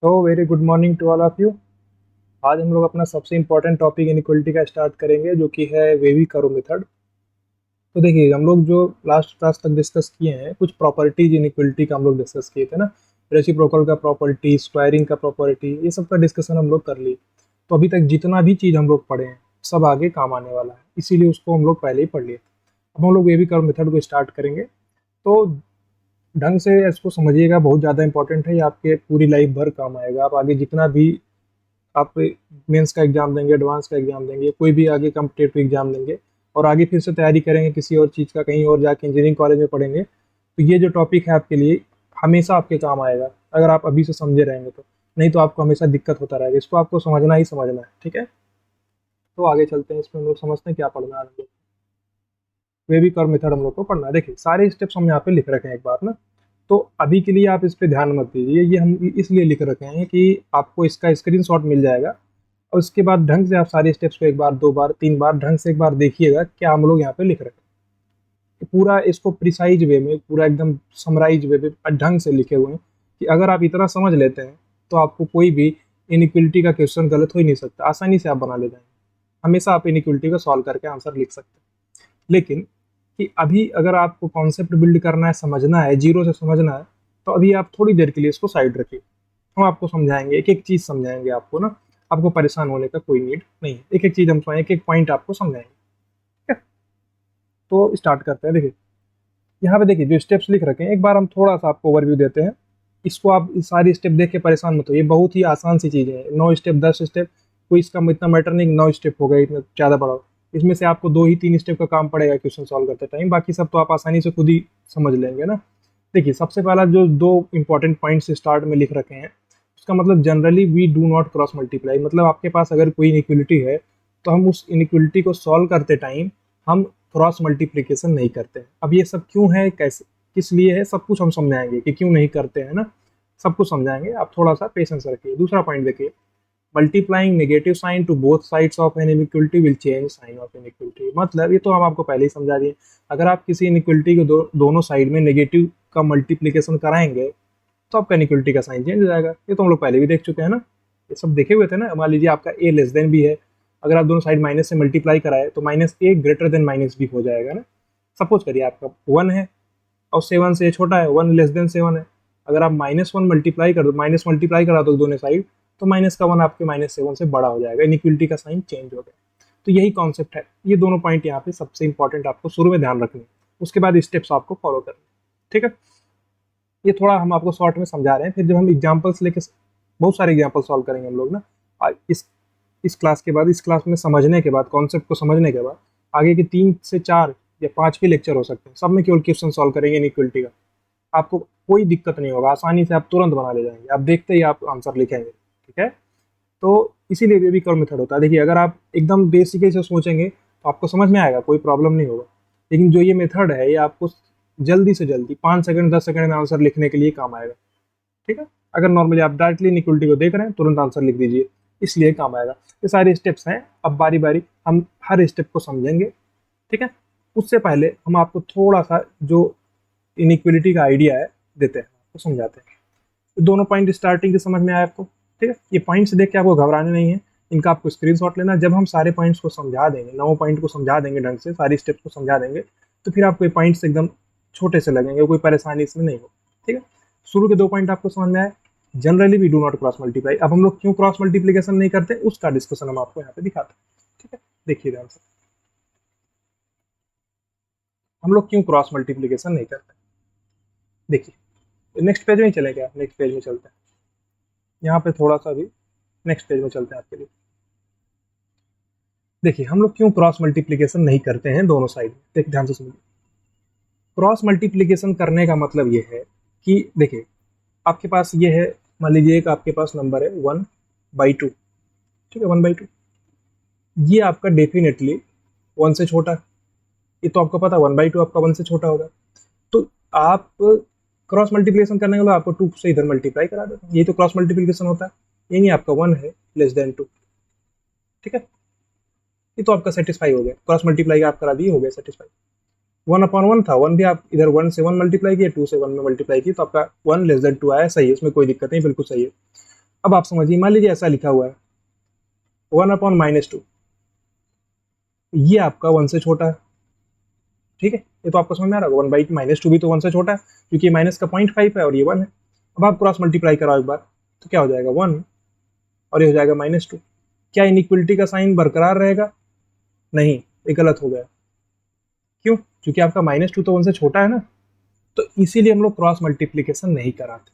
तो very good morning to all of you. आज हम लोग अपना सबसे इम्पोर्टेंट टॉपिक इनइक्वलिटी का स्टार्ट करेंगे, जो कि है वेवी कर्व मेथड। तो देखिए, हम लोग जो लास्ट क्लास तक डिस्कस किए हैं, कुछ प्रॉपर्टीज इनइक्वलिटी का हम लोग डिस्कस किए थे ना। रेसिप्रोकल का प्रॉपर्टी, स्क्वायरिंग का प्रॉपर्टी, ये सब का डिस्कशन हम लोग कर लिए। तो अभी तक जितना भी चीज़ हम लोग पढ़े हैं सब आगे काम आने वाला है, इसीलिए उसको हम लोग पहले ही पढ़ लिए। अब हम लोग वेवी कर्व मेथड को स्टार्ट करेंगे। तो ढंग से इसको समझिएगा, बहुत ज़्यादा इंपॉर्टेंट है, ये आपके पूरी लाइफ भर काम आएगा। आप आगे जितना भी आप मेंस का एग्जाम देंगे, एडवांस का एग्जाम देंगे, कोई भी आगे कम्पिटेटिव एग्जाम देंगे और आगे फिर से तैयारी करेंगे किसी और चीज़ का, कहीं और जाके इंजीनियरिंग कॉलेज में पढ़ेंगे, तो ये जो टॉपिक है आपके लिए हमेशा आपके काम आएगा, अगर आप अभी से समझे रहेंगे तो। नहीं तो आपको हमेशा दिक्कत होता रहेगा, इसको आपको समझना ही समझना है, ठीक है। तो आगे चलते हैं, इसमें हम लोग समझते हैं क्या पढ़ना है हम लोग। वेवी कर्व मेथड हम लोग को पढ़ना है। देखिए, सारे स्टेप्स हम यहाँ पे लिख रखे हैं एक बार ना। तो अभी के लिए आप इस पे ध्यान मत दीजिए, ये हम इसलिए लिख रखे हैं कि आपको इसका स्क्रीनशॉट मिल जाएगा और उसके बाद ढंग से आप सारे स्टेप्स को एक बार, दो बार, तीन बार ढंग से एक बार देखिएगा क्या हम लोग यहाँ पे लिख रहे हैं। पूरा इसको प्रिसाइज वे में, पूरा एकदम समराइज वे में ढंग से लिखे हुए हैं कि अगर आप इतना समझ लेते हैं तो आपको कोई भी इनइक्वलिटी का क्वेश्चन गलत हो ही नहीं सकता, आसानी से आप बना ले जाएंगे। हमेशा आप इनइक्वलिटी को सॉल्व करके आंसर लिख सकते हैं। लेकिन कि अभी अगर आपको कॉन्सेप्ट बिल्ड करना है, समझना है, जीरो से समझना है, तो अभी आप थोड़ी देर के लिए इसको साइड रखिए। हम आपको समझाएंगे, एक एक चीज़ समझाएंगे आपको ना। आपको परेशान होने का कोई नीड नहीं है, एक एक चीज़ हम एक एक पॉइंट आपको समझाएंगे, ठीक है। तो स्टार्ट करते हैं। देखिए, यहाँ पे देखिए जो स्टेप्स लिख रखे हैं, एक बार हम थोड़ा सा आपको ओवरव्यू देते हैं। इसको आप सारी स्टेप देख के परेशान मत हो, ये बहुत ही आसान सी चीज़ें हैं। 9 स्टेप, 10 स्टेप, कोई इसका इतना मैटर नहीं। 9 स्टेप हो गए, इतना ज़्यादा बड़ा हो। इसमें से आपको दो ही तीन स्टेप का काम पड़ेगा क्वेश्चन सॉल्व करते टाइम, बाकी सब तो आप आसानी से खुद ही समझ लेंगे ना। देखिए, सबसे पहला जो दो इंपॉर्टेंट पॉइंट्स स्टार्ट में लिख रखे हैं, उसका मतलब generally we do not cross multiply. मतलब आपके पास अगर कोई इनइक्वलिटी है तो हम उस इनइक्वलिटी को सॉल्व करते टाइम हम क्रॉस मल्टीप्लिकेशन नहीं करते हैं। अब ये सब क्यों है, कैसे, किस लिए है, सब कुछ हम समझाएंगे कि क्यों नहीं करते हैं ना। सब कुछ समझाएंगे, आप थोड़ा सा पेशेंस रखिए। दूसरा पॉइंट देखिए, multiplying negative sign to both sides of an inequality will change sign of inequality. मतलब ये तो हम आपको पहले ही समझा दिए। अगर आप किसी इनइक्वलिटी को दोनों साइड में नेगेटिव का मल्टीप्लिकेशन कराएंगे तो आपका इनइक्वलिटी का साइन चेंज हो जाएगा। ये तो हम लोग पहले भी देख चुके हैं ना, ये सब देखे हुए थे ना। मान लीजिए आपका ए लेस देन बी है, अगर आप दोनों साइड माइनस से मल्टीप्लाई कराए तो माइनस ए ग्रेटर देन माइनस बी हो जाएगा ना। सपोज करिए आपका 1 है और 7 से छोटा है, 1 <7 है। अगर आप -1 मल्टीप्लाई कर दो, माइनस मल्टीप्लाई करा दो दोनों साइड, तो -1 आपके -7 से बड़ा हो जाएगा, इनइक्वलिटी का साइन चेंज हो गया। तो यही कॉन्सेप्ट है। ये दोनों पॉइंट यहाँ पे सबसे इंपॉर्टेंट आपको शुरू में ध्यान रखने हैं, उसके बाद स्टेप्स आपको फॉलो करने हैं, ठीक है। ये थोड़ा हम आपको शॉर्ट में समझा रहे हैं, फिर जब हम एग्जाम्पल्स लेके बहुत सारे एग्जाम्पल सॉल्व करेंगे हम लोग ना। इस क्लास के बाद, इस क्लास में समझने के बाद, कॉन्सेप्ट को समझने के बाद आगे के 3 से 4 या 5 भी लेक्चर हो सकते हैं, सब में केवल क्वेश्चन सॉल्व करेंगे इनइक्वलिटी का। आपको कोई दिक्कत नहीं होगा, आसानी से आप तुरंत बना ले जाएंगे, आप देखते ही आप आंसर लिखेंगे, ठीक है। तो इसीलिए ये भी कर्व मेथड होता है। देखिए, अगर आप एकदम बेसिक से सोचेंगे तो आपको समझ में आएगा, कोई प्रॉब्लम नहीं होगा। लेकिन जो ये मेथड है, ये आपको जल्दी से जल्दी 5 सेकंड, 10 सेकंड में आंसर लिखने के लिए काम आएगा, ठीक है। अगर नॉर्मली आप डायरेक्टली इनइक्वलिटी को देख रहे हैं, तुरंत आंसर लिख दीजिए, इसलिए काम आएगा। ये सारे स्टेप्स हैं, अब बारी बारी हम हर स्टेप को समझेंगे, ठीक है। उससे पहले हम आपको थोड़ा सा जो इनइक्वलिटी का आइडिया है देते हैं, आपको समझाते हैं। तो दोनों पॉइंट स्टार्टिंग से समझ में आया आपको, ठीक है। ये पॉइंट्स देख के आपको घबराने नहीं है, इनका आपको स्क्रीनशॉट लेना। जब हम सारे पॉइंट्स को समझा देंगे, 9 पॉइंट को समझा देंगे ढंग से, सारी स्टेप्स को समझा देंगे, तो फिर आपको ये पॉइंट्स एकदम छोटे से लगेंगे, कोई परेशानी इसमें नहीं हो, ठीक है। शुरू के 2 पॉइंट आपको समझ में आए, generally we do not cross multiply. अब हम लोग क्यों क्रॉस मल्टीप्लीकेशन नहीं करते, उसका डिस्कशन हम आपको यहाँ पे दिखाते हैं, ठीक है। देखिए ध्यान से, हम लोग क्यों क्रॉस मल्टीप्लीकेशन नहीं करते। देखिए, नेक्स्ट पेज में ही चले क्या, नेक्स्ट पेज में चलते हैं। यहाँ पे थोड़ा सा भी नेक्स्ट पेज में चलते हैं आपके लिए। देखिए, हम लोग क्यों क्रॉस मल्टीप्लीकेशन नहीं करते हैं दोनों साइड में, देखिए ध्यान से सुनिए। क्रॉस मल्टीप्लीकेशन करने का मतलब ये है कि देखिए, आपके पास ये है, मान लीजिए एक आपके पास नंबर है 1/2, ठीक है, 1/2। ये आपका डेफिनेटली 1 से छोटा है, ये तो आपको पता है 1/2 आपका 1 से छोटा होगा। तो आप क्रॉस मल्टीप्लिकेशन करने के बाद आपको 2 से इधर मल्टीप्लाई करा देते हैं, ये तो क्रॉस मल्टीप्लिकेशन होता है। ये नहीं, आपका 1 है <2, ठीक है। ये तो आपका सेटिस्फाई हो गया, क्रॉस मल्टीप्लाई आप करा दिए, हो गया सेटिस्फाई। 1/1 था, 1 भी आप इधर 1 से 1 मल्टीप्लाई किए, 2 से 1 में मल्टीप्लाई किए, तो आपका 1 <2 आया, सही है, इसमें कोई दिक्कत नहीं, बिल्कुल सही है। अब आप समझिए, मान लीजिए ऐसा लिखा हुआ है 1/-2, ये आपका 1 से छोटा है, ठीक है। ये तो आपको समझ में आ रहा होगा, 1/-2 भी तो 1 से छोटा है, क्योंकि ये माइनस का 0.5 है और ये 1 है। अब आप क्रॉस मल्टीप्लाई कराओ एक बार, तो क्या हो जाएगा 1 और ये हो जाएगा -2। क्या इनइक्वलिटी का साइन बरकरार रहेगा? नहीं, ये गलत हो गया। क्यों? क्योंकि आपका -2 तो 1 से छोटा है ना, तो इसीलिए हम लोग क्रॉस मल्टीप्लीकेशन नहीं कराते।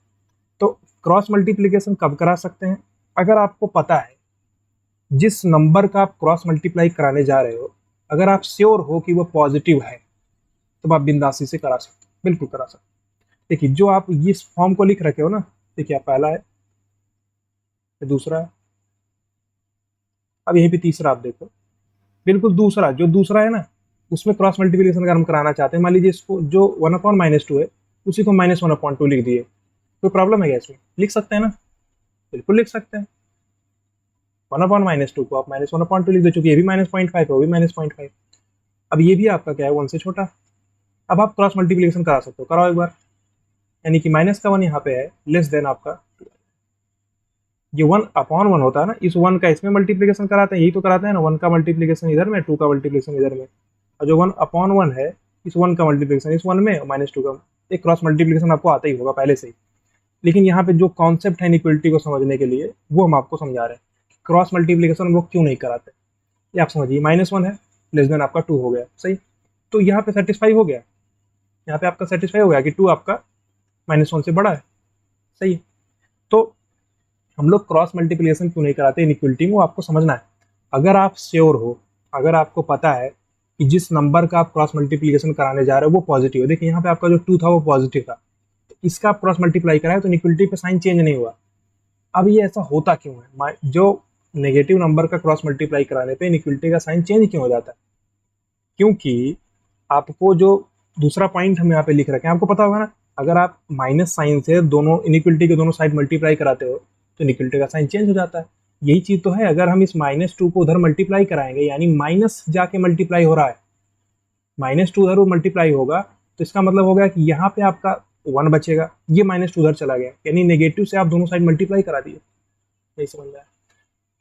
तो क्रॉस मल्टीप्लीकेशन कब करा सकते हैं? अगर आपको पता है जिस नंबर का आप क्रॉस मल्टीप्लाई कराने जा रहे हो, अगर आप श्योर हो कि वो पॉजिटिव है, तो आप बिंदासी से करा सकते हो, बिल्कुल करा सकते हो। देखिए, जो आप इस फॉर्म को लिख रखे हो ना, देखिए आप पहला है, ये दूसरा है, अब यहीं पे तीसरा आप देखो, बिल्कुल दूसरा, जो दूसरा है ना, उसमें क्रॉस मल्टीप्लिकेशन अगर हम कराना चाहते हैं, मान लीजिए इसको जो 1/-2 है, उसी को -1/2 लिख दिए, कोई प्रॉब्लम है क्या इसमें? लिख सकते हैं ना, बिल्कुल लिख सकते हैं। 1/-2 को आप -1/2 लिख दो, चूंकि ये भी -0.5 है, वो भी -0.5। अब ये भी आपका क्या है, 1 से छोटा। अब आप क्रॉस मल्टीप्लिकेशन करा सकते हो, कराओ एक बार। यानी कि माइनस का 1 यहाँ पे है, लेस देन आपका ये 1/1 होता है ना, इस 1 का इसमें मल्टीप्लिकेशन कराते हैं, यही तो कराते हैं ना, 1 का मल्टीप्लिकेशन इधर में, 2 का मल्टीप्लिकेशन इधर में, और जो 1/1 है, इस 1 का मल्टीप्लिकेशन इस 1 में, और -2 का। एक क्रॉस मल्टीप्लिकेशन आपको आता ही होगा पहले से ही। लेकिन यहाँ पे जो कॉन्सेप्ट है इक्वलिटी को समझने के लिए, वो हम आपको समझा रहे हैं। क्रॉस मल्टीप्लिकेशन हम लोग क्यों नहीं कराते, ये आप समझिए। -1 है, लेस देन आपका 2 हो गया, सही। तो यहाँ पे सेटिस्फाई हो गया, यहाँ पे आपका सेटिस्फाई हो गया कि 2 आपका -1 से बड़ा है, सही है। तो हम लोग क्रॉस मल्टीप्लिकेशन क्यों नहीं कराते इनइक्वलिटी में, वो आपको समझना है। अगर आप श्योर हो, अगर आपको पता है कि जिस नंबर का आप क्रॉस मल्टीप्लिकेशन कराने जा रहे हो वो पॉजिटिव है, देखिए यहाँ पे आपका जो 2 था वो पॉजिटिव था, तो इसका आप क्रॉस मल्टीप्लाई कराए तो इनइक्वलिटी पे साइन चेंज नहीं हुआ। अब ये ऐसा होता क्यों है, जो नेगेटिव नंबर का क्रॉस मल्टीप्लाई कराने पे इनइक्वलिटी का साइन चेंज क्यों हो जाता है? क्योंकि आपको जो दूसरा पॉइंट हम यहाँ पे लिख रखे हैं, आपको पता होगा ना, अगर आप माइनस साइन से दोनों इनइक्वलिटी के दोनों साइड मल्टीप्लाई कराते हो, तो इनइक्वलिटी का साइन चेंज हो जाता है। यही चीज तो है, अगर हम इस -2 को उधर मल्टीप्लाई कराएंगे, यानी माइनस जाके मल्टीप्लाई हो रहा है, -2 उधर मल्टीप्लाई होगा, तो इसका मतलब हो गया कि यहाँ पे आपका 1 बचेगा, ये -2 उधर चला गया, यानी नेगेटिव से आप दोनों साइड मल्टीप्लाई करा दिए। यही समझ में आया?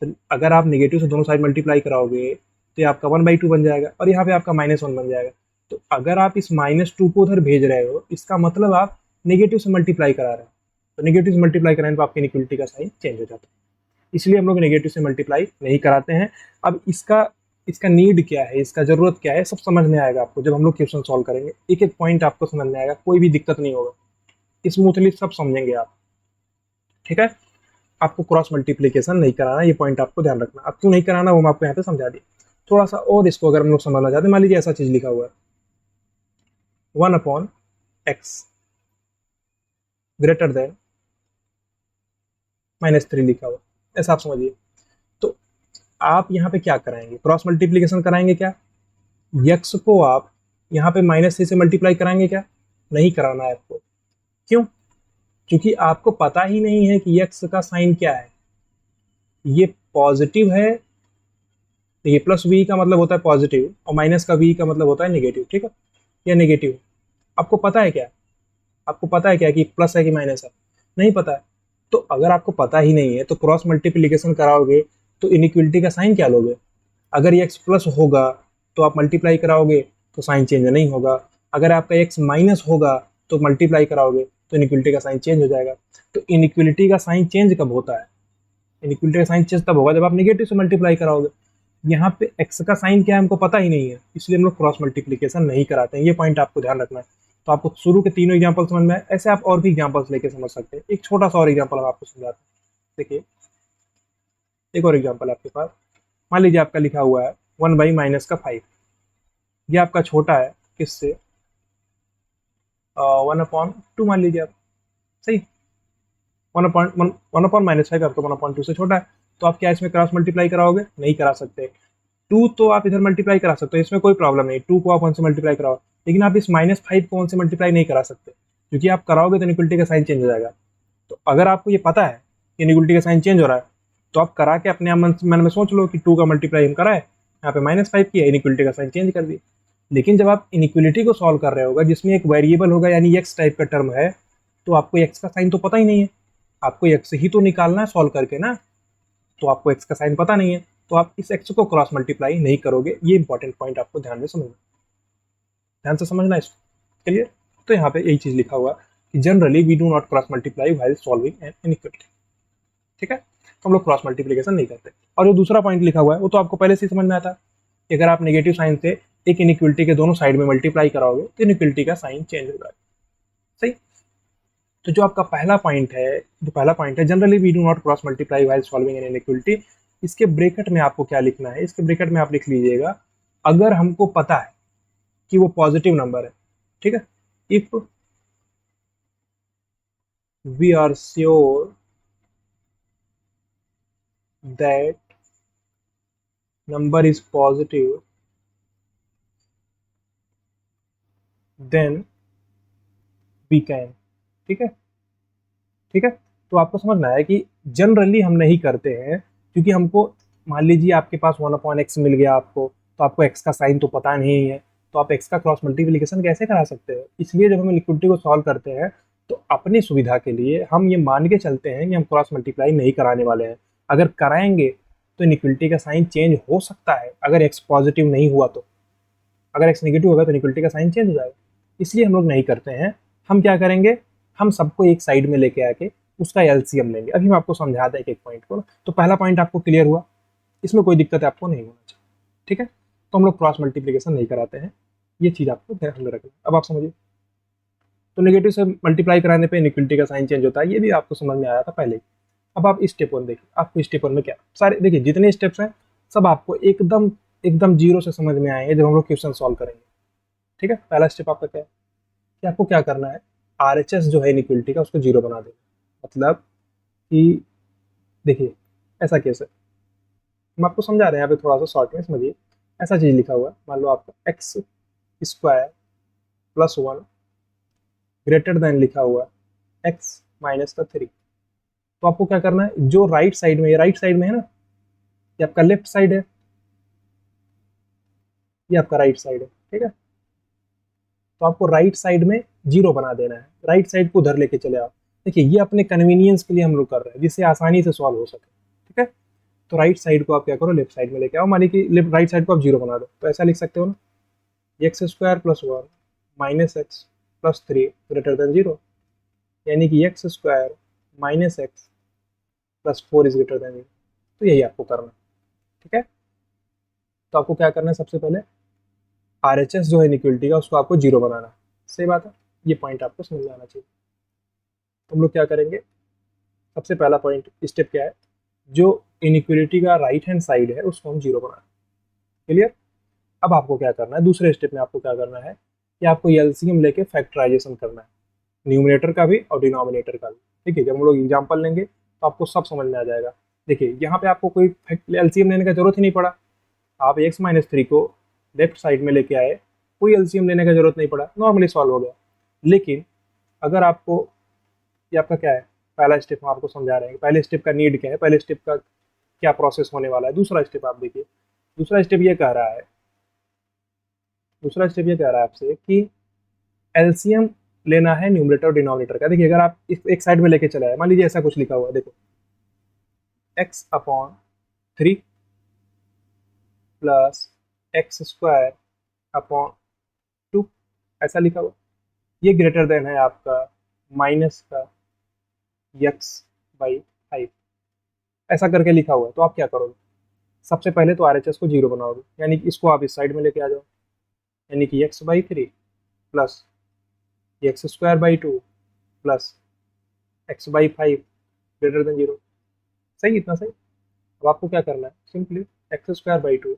तो अगर आप नेगेटिव से दोनों साइड मल्टीप्लाई कराओगे, तो ये आपका 1/2 बन जाएगा, और यहाँ पे आपका -1 बन जाएगा। तो अगर आप इस -2 को उधर भेज रहे हो, इसका मतलब आप नेगेटिव से मल्टीप्लाई करा रहे हो, तो नेगेटिव से मल्टीप्लाई कराने पर आपकी इनइक्वलिटी का साइन चेंज हो जाता है। इसलिए हम लोग नेगेटिव से मल्टीप्लाई नहीं कराते हैं। अब इसका इसका नीड क्या है, इसका जरूरत क्या है, सब समझ में आएगा आपको जब हम लोग क्वेश्चन सॉल्व करेंगे। एक एक पॉइंट आपको समझ में आएगा, कोई भी दिक्कत नहीं होगा, स्मूथली सब समझेंगे आप, ठीक है। आपको क्रॉस मल्टीप्लीकेशन नहीं कराना, ये पॉइंट आपको ध्यान रखना। अब क्यों नहीं कराना वो मैं आपको यहाँ पे समझा दिया। थोड़ा सा और इसको अगर हम लोग समझना चाहते हैं, मान लीजिए ऐसा चीज लिखा हुआ है 1/x ग्रेटर देन -3 लिखा हुआ, ऐसा आप समझिए। तो आप यहाँ पे क्या कराएंगे, क्रॉस मल्टीप्लीकेशन कराएंगे क्या? यक्स को आप यहाँ पे -3 से मल्टीप्लाई कराएंगे क्या? नहीं कराना है आपको। क्यों? क्योंकि आपको पता ही नहीं है कि यक्स का साइन क्या है, ये पॉजिटिव है, तो ये प्लस वी का मतलब होता है पॉजिटिव, और माइनस का वी का मतलब होता है नेगेटिव, ठीक है। या नेगेटिव, आपको पता है क्या? आपको पता है क्या कि प्लस है कि माइनस है? नहीं पता है। तो अगर आपको पता ही नहीं है, तो क्रॉस मल्टीप्लीकेशन कराओगे तो इनइक्वलिटी का साइन क्या लोगे? अगर ये एक्स प्लस होगा तो आप मल्टीप्लाई कराओगे तो साइन चेंज नहीं होगा, अगर आपका एक्स माइनस होगा तो मल्टीप्लाई कराओगे तो इनइक्वलिटी का साइन चेंज हो जाएगा। तो इनइक्वलिटी का साइन चेंज कब होता है? इनइक्वलिटी का साइन चेंज तब होगा जब आप नेगेटिव से मल्टीप्लाई कराओगे। यहाँ पे एक्स का साइन क्या है हमको पता ही नहीं है, इसलिए हम लोग क्रॉस मल्टीप्लीकेशन नहीं कराते हैं। ये पॉइंट आपको ध्यान रखना है। तो आपको शुरू के तीनों एग्जांपल समझ में आए, ऐसे आप और भी एग्जांपल्स लेके समझ सकते हैं। एक छोटा सा और एग्जांपल हम आपको समझाते हैं। देखिए, एक और एग्जांपल आपके पास, मान लीजिए आपका लिखा हुआ है 1/-5, ये आपका छोटा है किससे? 1/2 मान लीजिए आप, सही। 1/-5 आपका 1/2 से छोटा है, तो आप क्या इसमें क्रॉस मल्टीप्लाई कराओगे? नहीं करा सकते। 2 तो आप इधर मल्टीप्लाई करा सकते हो, इसमें कोई प्रॉब्लम नहीं, 2 को आप 1 से मल्टीप्लाई कराओ, लेकिन आप इस -5 को 1 से मल्टीप्लाई नहीं करा सकते, क्योंकि आप कराओगे तो इनइक्वलिटी का साइन चेंज हो जाएगा। तो अगर आपको ये पता है कि इनइक्वलिटी का साइन चेंज हो रहा है, तो आप करा के अपने मन में सोच लो कि 2 का मल्टीप्लाई हम कराए, यहाँ पे -5 किया, इनइक्वलिटी का साइन चेंज कर दिए। लेकिन जब आप इनइक्वलिटी को सॉल्व कर रहे होगा जिसमें एक वेरिएबल होगा, यानी एक्स टाइप का टर्म है, तो आपको एक्स का साइन तो पता ही नहीं है। आपको एक्स ही तो निकालना है सॉल्व करके ना, तो आपको एक्स का साइन पता नहीं है, तो आप इस एक्स को क्रॉस मल्टीप्लाई नहीं करोगे। ये इंपॉर्टेंट पॉइंट आपको ध्यान में समझना, ध्यान से समझना इसको। क्लियर? तो यहाँ पे यही चीज लिखा हुआ है कि generally we do not cross multiply while solving an inequality. ठीक है, तो हम लोग क्रॉस मल्टीप्लीकेशन नहीं करते। और जो दूसरा पॉइंट लिखा हुआ है वो तो आपको पहले से ही समझ में आता है कि अगर आप नेगेटिव साइन से एक इनइक्वलिटी के दोनों साइड में मल्टीप्लाई कराओगे तो इनइक्वलिटी का साइन चेंज हो जाएगा। सही। तो जो आपका पहला पॉइंट है generally we do not cross multiply while solving an inequality, इसके ब्रैकेट में आपको क्या लिखना है, इसके ब्रैकेट में आप लिख लीजिएगा अगर हमको पता है कि वो पॉजिटिव नंबर है। ठीक है, if we are sure that number is positive then we can. ठीक है, ठीक है। तो आपको समझना है कि जनरली हम नहीं करते हैं, क्योंकि हमको मान लीजिए आपके पास 1/x मिल गया आपको, तो आपको x का साइन तो पता नहीं है, तो आप x का क्रॉस मल्टीप्लिकेशन कैसे करा सकते हो। इसलिए जब हम इक्विटी को सॉल्व करते हैं तो अपनी सुविधा के लिए हम ये मान के चलते हैं कि हम क्रॉस मल्टीप्लाई नहीं कराने वाले हैं। अगर कराएंगे तो इनइक्वलिटी का साइन चेंज हो सकता है, अगर x पॉजिटिव नहीं हुआ तो। अगर x नेगेटिव होगा तो इनइक्वलिटी का साइन चेंज हो जाएगा, इसलिए हम लोग नहीं करते हैं। हम क्या करेंगे, हम सबको एक साइड में लेके आके उसका एलसीएम लेंगे। अभी मैं आपको समझाता एक एक पॉइंट को। तो पहला पॉइंट आपको क्लियर हुआ, इसमें कोई दिक्कत आपको नहीं होना चाहिए। ठीक है, तो हम लोग क्रॉस मल्टीप्लिकेशन नहीं कराते हैं, ये चीज़ आपको ध्यान में रखना। अब आप समझिए, तो नेगेटिव से मल्टीप्लाई कराने पे इनइक्वलिटी का साइन चेंज होता है, ये भी आपको समझ में आया था पहले ही। अब आप स्टेप वन देखिए, आपको स्टेप वन में क्या सारे देखिए, जितने स्टेप्स हैं सब आपको एकदम एकदम जीरो से समझ में आएंगे जब हम लोग क्वेश्चन सॉल्व करेंगे। ठीक है, पहला स्टेप आपका क्या है कि आपको क्या करना है, आरएचएस जो है इनइक्वलिटी का उसको जीरो बना देना। मतलब कि देखिए ऐसा केस है, हम आपको समझा रहे हैं यहाँ पे, थोड़ा सा शॉर्ट में समझिए। ऐसा चीज लिखा हुआ है, मान लो आपका x square plus one greater than लिखा हुआ है एक्स माइनस का थ्री। तो आपको क्या करना है, जो राइट साइड में, ये राइट साइड में है ना, ये आपका लेफ्ट साइड है, ये आपका राइट साइड है। ठीक है, तो आपको राइट साइड में जीरो बना देना है, राइट साइड को उधर लेके चले आओ। देखिए ये अपने कन्वीनियंस के लिए हम लोग कर रहे हैं, जिससे आसानी से सॉल्व हो सके। ठीक है, तो राइट साइड को आप क्या करो, लेफ्ट साइड में लेके आओ। मानिए कि लेफ्ट राइट साइड को आप जीरो बना दो, तो ऐसा लिख सकते हो ना, x square plus one minus x plus three greater than zero, यानी कि x square minus x plus four is greater than zero. तो यही आपको करना है। ठीक है, तो आपको क्या करना है, सबसे पहले आरएचएस जो है इनइक्वलिटी का उसको आपको जीरो बनाना है। सही बात है, ये पॉइंट आपको समझ में आना चाहिए। तो हम लोग क्या करेंगे, सबसे पहला पॉइंट स्टेप क्या है, जो इनइक्वलिटी का राइट हैंड साइड है उसको हम जीरो बनाना। क्लियर? अब आपको क्या करना है, दूसरे स्टेप में आपको क्या करना है कि आपको एलसीएम लेके फैक्टराइजेशन करना है, न्यूमरेटर का भी और डिनोमिनेटर का भी। ठीक है, जब हम लोग एग्जाम्पल लेंगे तो आपको सब समझ में आ जाएगा। देखिए यहाँ पे आपको कोई एलसीएम लेने का जरूरत ही नहीं पड़ा, आप एक्स माइनस थ्री को लेफ्ट साइड में लेके आए, कोई एलसीएम लेने का जरूरत नहीं पड़ा, नॉर्मली सॉल्व हो गया। लेकिन अगर आपको, ये आपका क्या है, पहला स्टेप हम आपको समझा रहे हैं, पहले स्टेप का नीड क्या है, पहले स्टेप का क्या प्रोसेस होने वाला है। दूसरा स्टेप आप देखिए, दूसरा स्टेप ये कह रहा है, दूसरा स्टेप ये कह रहा है आपसे कि एलसीएम लेना है न्यूमरेटर और डिनोमिनेटर का। देखिए अगर आप एक साइड में लेके चला है, मान लीजिए ऐसा कुछ लिखा हुआ है, देखो x upon three plus x square upon two, ऐसा लिखा हुआ, ये ग्रेटर देन है आपका माइनस का एक्स बाई फाइव, ऐसा करके लिखा हुआ है। तो आप क्या करोगे, सबसे पहले तो आरएचएस को जीरो बनाओगे, यानी कि इसको आप इस साइड में लेके आ जाओ, यानी कि x by three plus x square by two plus x by five greater than zero. सही, इतना सही। अब आपको क्या करना है, simply x square by two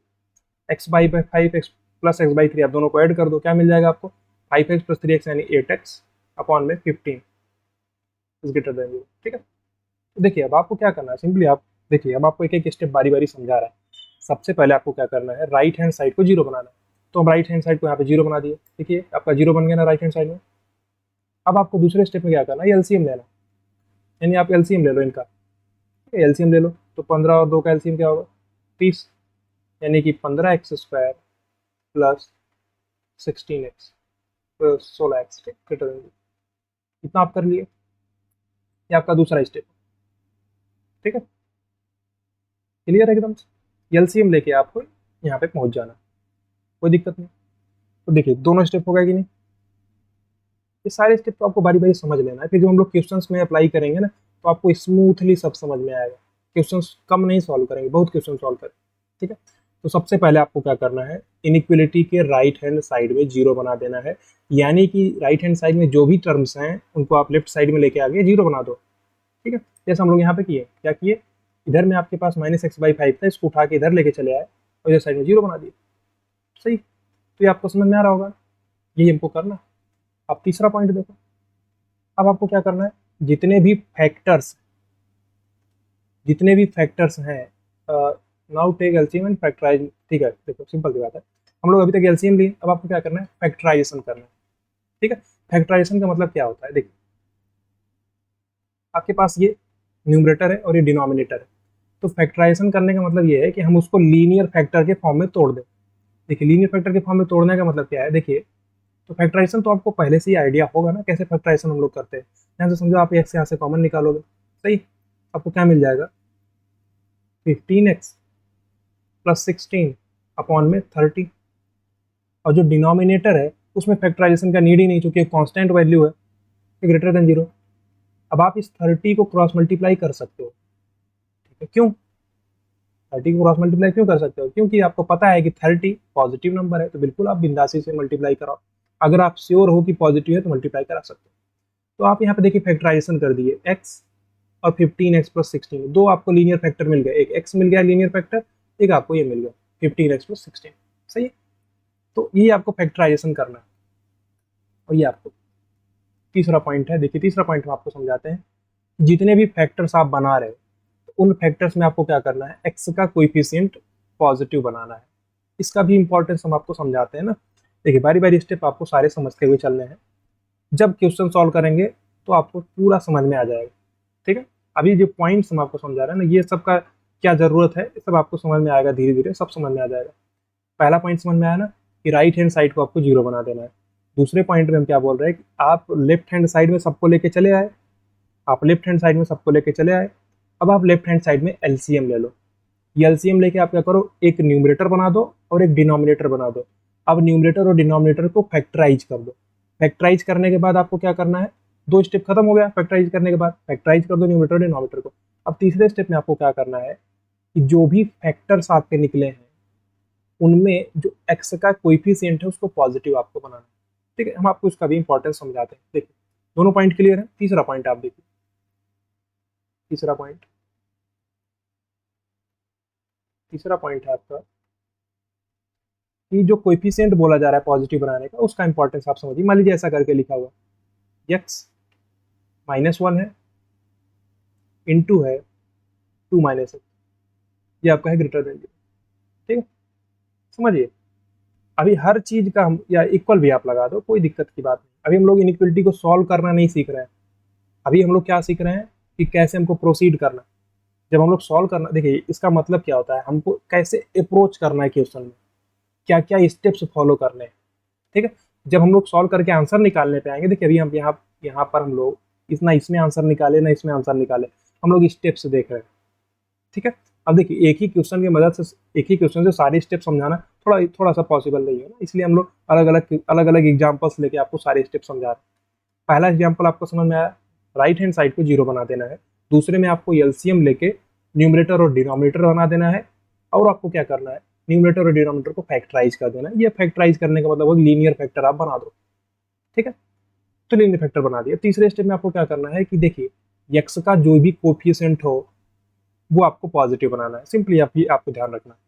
x by by five x plus x by three, आप दोनों को ऐड कर दो, क्या मिल जाएगा आपको, five x plus three x यानी एट एक्स अपॉन में fifteen is greater than zero. ठीक है, तो देखिए अब आपको क्या करना है, सिंपली आप देखिए, अब आपको एक एक स्टेप बारी बारी समझा रहा है। सबसे पहले आपको क्या करना है, राइट हैंड साइड को जीरो बनाना है। तो हम राइट हैंड साइड को यहाँ पे जीरो बना दिए, देखिए आपका जीरो बन गया ना राइट हैंड साइड में। अब आपको दूसरे स्टेप में क्या करना है, एलसीएम लेना, यानी आप एलसीएम ले लो इनका। एलसीएम ले लो, तो 15 और 2 का एलसीएम क्या होगा, 30, यानी कि 15 x square plus 16 x, 16 x greater than, इतना आप कर लिए। ये आपका दूसरा स्टेप। ठीक है, क्लियर है एकदम से। एलसीएम लेके आपको यहाँ पे पहुंच जाना, कोई दिक्कत नहीं। तो देखिए दोनों स्टेप हो गए कि नहीं, ये सारे स्टेप तो आपको बारी बारी समझ लेना है, फिर जब हम लोग क्वेश्चंस में अप्लाई करेंगे ना तो आपको स्मूथली सब समझ में आएगा। क्वेश्चंस कम नहीं सॉल्व करेंगे, बहुत क्वेश्चन सॉल्व करेंगे, ठीक है। तो सबसे पहले आपको क्या करना है, इनइक्वलिटी के राइट हैंड साइड में जीरो बना देना है, यानी कि राइट हैंड साइड में जो भी टर्म्स हैं उनको आप लेफ्ट साइड में लेके आगे जीरो बना दो, ठीक है। जैसे हम लोग यहाँ पे किए, क्या किए, इधर में आपके पास -x/5 था, इसको उठा के इधर लेके चले आए और इधर साइड में जीरो बना दिए, सही। तो ये आपको समझ में आ रहा होगा, यही हमको करना। अब तीसरा पॉइंट देखो, अब आपको क्या करना है, जितने भी फैक्टर्स हैं, now take LCM and factorise, ठीक है। देखो सिंपल सी बात है, हम लोग अभी तक एलसीएम लिए, अब आपको क्या करना है, फैक्टराइजेशन करना है, ठीक है। फैक्टराइजेशन का मतलब क्या होता है, देखिए आपके पास ये न्यूमरेटर है और ये डिनोमिनेटर है, तो फैक्टराइजेशन करने का मतलब ये है कि हम उसको लीनियर फैक्टर के फॉर्म में तोड़ दें। देखिए लीनियर फैक्टर के फॉर्म में तोड़ने का मतलब क्या है, देखिए तो फैक्टराइजेशन तो आपको पहले से ही आइडिया होगा ना, कैसे फैक्टराइजेशन हम लोग करते हैं। यहाँ से समझो आप एक्स यहाँ से कॉमन निकालोगे, सही, आपको क्या मिल जाएगा, 15x + 16 अपॉन में 30, और जो डिनोमिनेटर है उसमें फैक्टराइजेशन का नीड ही नहीं, चूंकि कांस्टेंट वैल्यू है, ग्रेटर देन 0। अब आप इस 30 को क्रॉस मल्टीप्लाई कर सकते हो, ठीक है। क्यों 30 को क्रॉस मल्टीप्लाई क्यों कर सकते हो, क्योंकि आपको पता है कि 30 पॉजिटिव नंबर है, तो बिल्कुल आप बिंदासी से मल्टीप्लाई कराओ। अगर आप श्योर हो कि पॉजिटिव है तो मल्टीप्लाई करा सकते हो। तो आप यहाँ पे देखिए फैक्टराइजेशन कर दिए, x और 15x + 16, दो आपको लीनियर फैक्टर मिल गए, एक x मिल गया लीनियर फैक्टर, एक आपको ये मिल गया 15x + 16, सही है। तो ये आपको फैक्टराइजेशन करना है। और ये आपको तीसरा पॉइंट है, देखिए तीसरा पॉइंट हम आपको समझाते हैं, जितने भी फैक्टर्स आप बना रहे हो तो उन फैक्टर्स में आपको क्या करना है, x का कोएफिशिएंट पॉजिटिव बनाना है। इसका भी इंपॉर्टेंस हम आपको समझाते हैं ना। देखिए बारी बारी स्टेप आपको सारे समझते हुए चलने हैं, जब क्वेश्चन सॉल्व करेंगे तो आपको पूरा समझ में आ जाएगा, ठीक है। अभी जो पॉइंट्स हम आपको समझा रहे हैं ना, ये सब का क्या जरूरत है, ये सब आपको समझ में आएगा, धीरे धीरे सब समझ में आ जाएगा। पहला पॉइंट समझ में आया ना कि राइट हैंड साइड को आपको जीरो बना देना है। दूसरे पॉइंट में हम क्या बोल रहे हैं कि आप लेफ्ट हैंड साइड में सबको लेके चले आए, आप लेफ्ट हैंड साइड में सबको लेके चले आए, अब आप लेफ्ट हैंड साइड में एलसीएम ले लो। ये एलसीएम लेके आप क्या करो, एक न्यूमरेटर बना दो और एक डिनोमिनेटर बना दो। अब न्यूमरेटर और डिनोमिनेटर को फैक्टराइज कर दो। फैक्टराइज करने के बाद आपको क्या करना है, दो स्टेप खत्म हो गया, फैक्टराइज करने के बाद फैक्टराइज कर दो न्यूमरेटर डिनोमिनेटर को। अब तीसरे स्टेप में आपको क्या करना है कि जो भी फैक्टर्स आपके निकले हैं उनमें जो एक्स का कोएफिशिएंट है उसको पॉजिटिव आपको बनाना है, ठीक है। हम आपको इसका भी इंपॉर्टेंस समझाते हैं। देखिए दोनों पॉइंट क्लियर है। तीसरा पॉइंट आप देखिए, तीसरा पॉइंट है आपका कि जो कोएफिशिएंट बोला जा रहा है पॉजिटिव बनाने का, उसका इंपॉर्टेंस आप समझिए। मान लीजिए ऐसा करके लिखा हुआ x -1 है, इंटू है 2 - x, ये आपका है ग्रेटर देन 0, ठीक है। समझिए अभी हर चीज का हम या इक्वल भी आप लगा दो, कोई दिक्कत की बात नहीं। अभी हम लोग इनइक्वलिटी को सॉल्व करना नहीं सीख रहे हैं, अभी हम लोग क्या सीख रहे हैं कि कैसे हमको प्रोसीड करना। जब हम लोग सॉल्व करना, देखिए इसका मतलब क्या होता है, हमको कैसे अप्रोच करना है क्वेश्चन में, क्या क्या स्टेप्स फॉलो करने हैं, ठीक है। जब हम लोग सॉल्व करके आंसर निकालने पे आएंगे, देखिए अभी हम यहाँ पर हम लोग इतना इसमें आंसर निकाले ना इसमें आंसर निकाले, हम लोग स्टेप्स देख रहे हैं, ठीक है। अब देखिए एक ही क्वेश्चन की मदद से, एक ही क्वेश्चन से सारे स्टेप समझाना थोड़ा थोड़ा सा पॉसिबल नहीं है ना, इसलिए हम लोग अलग अलग एग्जाम्पल्स लेके आपको सारे स्टेप समझा रहे हैं। पहला एग्जाम्पल आपको समझ में आया, राइट हैंड साइड को जीरो बना देना है। दूसरे में आपको एलसीएम लेके न्यूमरेटर और डिनोमिनेटर बना देना है, और आपको क्या करना है, न्यूमरेटर और डिनोमिनेटर को फैक्टराइज कर देना है। ये फैक्टराइज करने का मतलब लीनियर फैक्टर आप बना दो, ठीक है। तो लीनियर फैक्टर बना दिया। तीसरे स्टेप में आपको क्या करना है कि देखिए एक्स का जो भी कोफिशिएंट हो वो आपको पॉजिटिव बनाना है, सिंपली आपको ध्यान रखना है।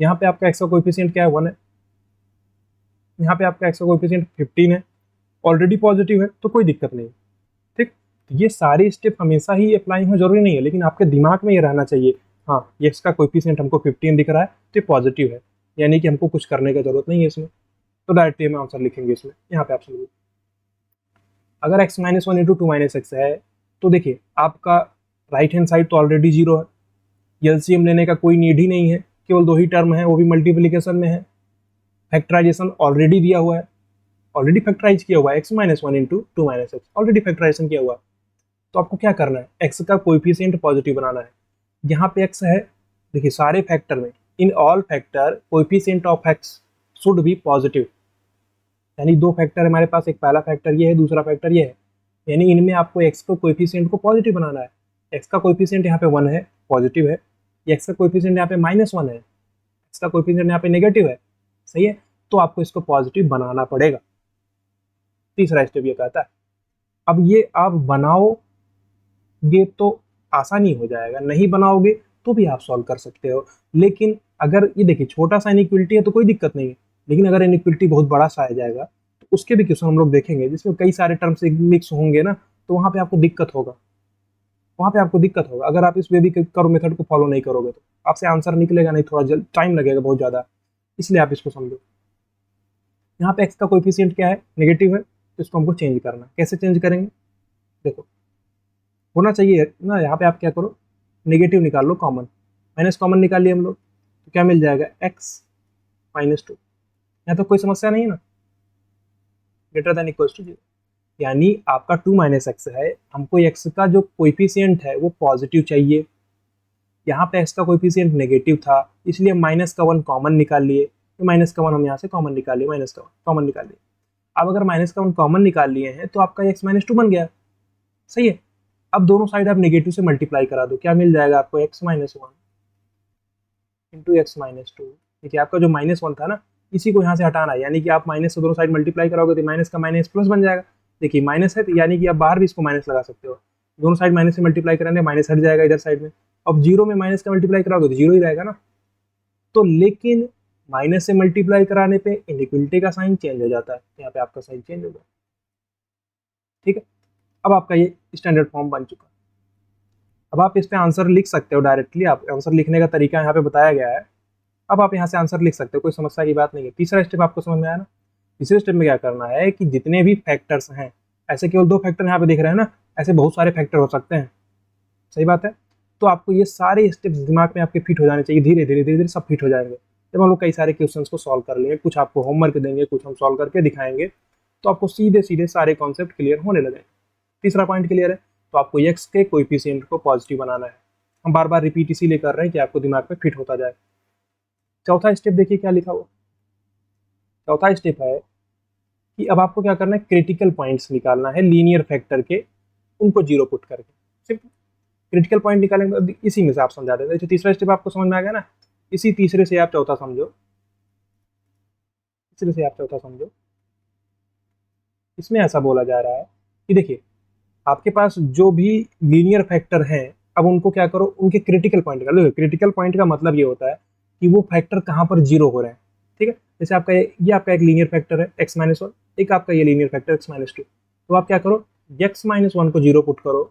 यहाँ पे आपका एक्स का कोफिशिएंट क्या है, 1 है, यहाँ पे आपका एक्स का कोफिशिएंट 15 है, ऑलरेडी पॉजिटिव है तो कोई दिक्कत नहीं, ठीक। तो ये सारे स्टेप हमेशा ही अप्लाई हो जरूरी नहीं है, लेकिन आपके दिमाग में ये रहना चाहिए, हाँ एक्स का कोफिशिएंट हमको 15 दिख रहा है तो पॉजिटिव है, यानी कि हमको कुछ करने की जरूरत नहीं है इसमें, तो डायरेक्टली हम आंसर लिखेंगे इसमें। यहाँ पे आप समझिए अगर x -1 इंटू 2 - x है, तो देखिए आपका राइट हैंड साइड तो ऑलरेडी जीरो है, एलसीएम लेने का कोई नीड ही नहीं है, केवल दो ही टर्म है, वो भी मल्टीप्लिकेशन में है। फैक्टराइजेशन ऑलरेडी दिया हुआ है, ऑलरेडी फैक्टराइज किया हुआ है, x -1 into 2 - x already factorisation किया हुआ है। तो आपको क्या करना है, एक्स का कोएफिशिएंट पॉजिटिव बनाना है। यहाँ पे एक्स है, देखिए सारे फैक्टर में, in all factor coefficient of x should be positive. यानी दो फैक्टर हमारे पास, एक पहला फैक्टर ये है, दूसरा फैक्टर ये है, यानी इनमें आपको एक्स को कोएफिशिएंट को पॉजिटिव बनाना है। एक्स का कोएफिशिएंट यहाँ पे 1 है, पॉजिटिव है, एक्स का कोएफिशिएंट यहाँ पे -1 है, एक्स का कोएफिशिएंट यहाँ पे नेगेटिव है, सही है, तो आपको इसको पॉजिटिव बनाना पड़ेगा। तीसरा स्टेप ये कहता है। अब ये आप बनाओगे तो आसानी हो जाएगा, नहीं बनाओगे तो भी आप सॉल्व कर सकते हो। लेकिन अगर ये देखिए छोटा सा इनइक्वलिटी है तो कोई दिक्कत नहीं है, लेकिन अगर इनइक्वलिटी बहुत बड़ा सा आ जाएगा तो उसके भी क्वेश्चन हम लोग देखेंगे जिसमें कई सारे टर्म्स मिक्स होंगे ना, तो वहाँ पे आपको दिक्कत होगा, वहाँ पे आपको दिक्कत होगा। अगर आप इस बेबी कर्व मेथड को फॉलो नहीं करोगे तो आपसे आंसर निकलेगा नहीं, थोड़ा टाइम लगेगा बहुत ज़्यादा, इसलिए आप इसको समझो। यहाँ पे एक्स का कोएफिशिएंट क्या है, नेगेटिव है, तो इसको हमको चेंज करना है। कैसे चेंज करेंगे, देखो होना चाहिए ना, यहाँ पे आप क्या करो, नेगेटिव निकाल लो कॉमन, माइनस कॉमन निकाल लिए हम लोग, तो क्या मिल जाएगा, x -2। यहाँ तो कोई समस्या नहीं है ना, ग्रेटर देन इक्वल्स टू 0, यानी आपका 2 - x है, हमको x का जो कोएफिशिएंट है वो पॉजिटिव चाहिए। यहाँ पे x का कोएफिशिएंट नेगेटिव था, इसलिए माइनस का 1 कॉमन निकाल लिए, तो माइनस का 1 हम यहाँ से कॉमन निकाल लिए, माइनस का 1 कॉमन निकाल लिए। अब अगर माइनस का 1 कॉमन निकाल लिए हैं तो आपका x -2 बन गया, सही है। अब दोनों साइड आप नेगेटिव से मल्टीप्लाई करा दो, क्या मिल जाएगा आपको, x -1 इंटू x -2। देखिए आपका जो -1 था ना, इसी को यहाँ से हटाना है, यानी कि आप माइनस से दोनों साइड मल्टीप्लाई करोगे तो माइनस का माइनस प्लस बन जाएगा। देखिए माइनस है तो यानी कि आप बाहर भी इसको माइनस लगा सकते हो, दोनों साइड माइनस से मल्टीप्लाई कराने माइनस हट जाएगा इधर साइड में। अब जीरो में माइनस का मल्टीप्लाई कराओगे तो जीरो ही रहेगा ना, तो लेकिन माइनस से मल्टीप्लाई कराने पे इनइक्वलिटी का साइन चेंज हो जाता है, यहाँ पे आपका साइन चेंज हो गया, ठीक है। अब आपका ये स्टैंडर्ड फॉर्म बन चुका। अब आप इस पे आंसर लिख सकते हो डायरेक्टली, आप आंसर लिखने का तरीका यहाँ पे बताया गया है। अब आप यहाँ से आंसर लिख सकते हो, कोई समस्या की बात नहीं है। तीसरा स्टेप आपको समझ में आया ना, तीसरे स्टेप में क्या करना है कि जितने भी फैक्टर्स हैं, ऐसे केवल 2 फैक्टर यहाँ पे दिख रहे हैं ना, ऐसे बहुत सारे फैक्टर हो सकते हैं, सही बात है। तो आपको ये सारे स्टेप्स दिमाग में आपके फिट हो जाने चाहिए, धीरे धीरे धीरे धीरे सब फिट हो जाएंगे जब हम लोग कई सारे क्वेश्चंस को सॉल्व कर लेंगे। कुछ आपको होमवर्क देंगे, कुछ हम सॉल्व करके दिखाएंगे, तो आपको सीधे सीधे सारे कॉन्सेप्ट क्लियर होने लगेंगे। तीसरा पॉइंट क्लियर है, तो आपको एक्स के कोएफिशिएंट को पॉजिटिव बनाना है। हम बार बार रिपीट इसीलिए कर रहे हैं कि आपको दिमाग में फिट होता जाए। चौथा स्टेप देखिए क्या लिखा हुआ, चौथा स्टेप है कि अब आपको क्या करना है, क्रिटिकल पॉइंट्स निकालना है लीनियर फैक्टर के, उनको जीरो पुट करके। सिंपल क्रिटिकल पॉइंट निकालेंगे, इसी में से आप समझा देते हैं। तीसरा स्टेप आपको समझ में आ गया ना, इसी तीसरे से आप चौथा समझो, तीसरे से आप चौथा समझो। इसमें ऐसा बोला जा रहा है कि देखिए आपके पास जो भी लीनियर फैक्टर हैं, अब उनको क्या करो, उनके क्रिटिकल पॉइंट निकालो। क्रिटिकल पॉइंट का मतलब ये होता है कि वो फैक्टर कहाँ पर जीरो हो रहे हैं, ठीक है। जैसे आपका ये आपका एक लीनियर फैक्टर है x -1, एक आपका ये लीनियर फैक्टर x -2, तो आप क्या करो, x -1 को जीरो पुट करो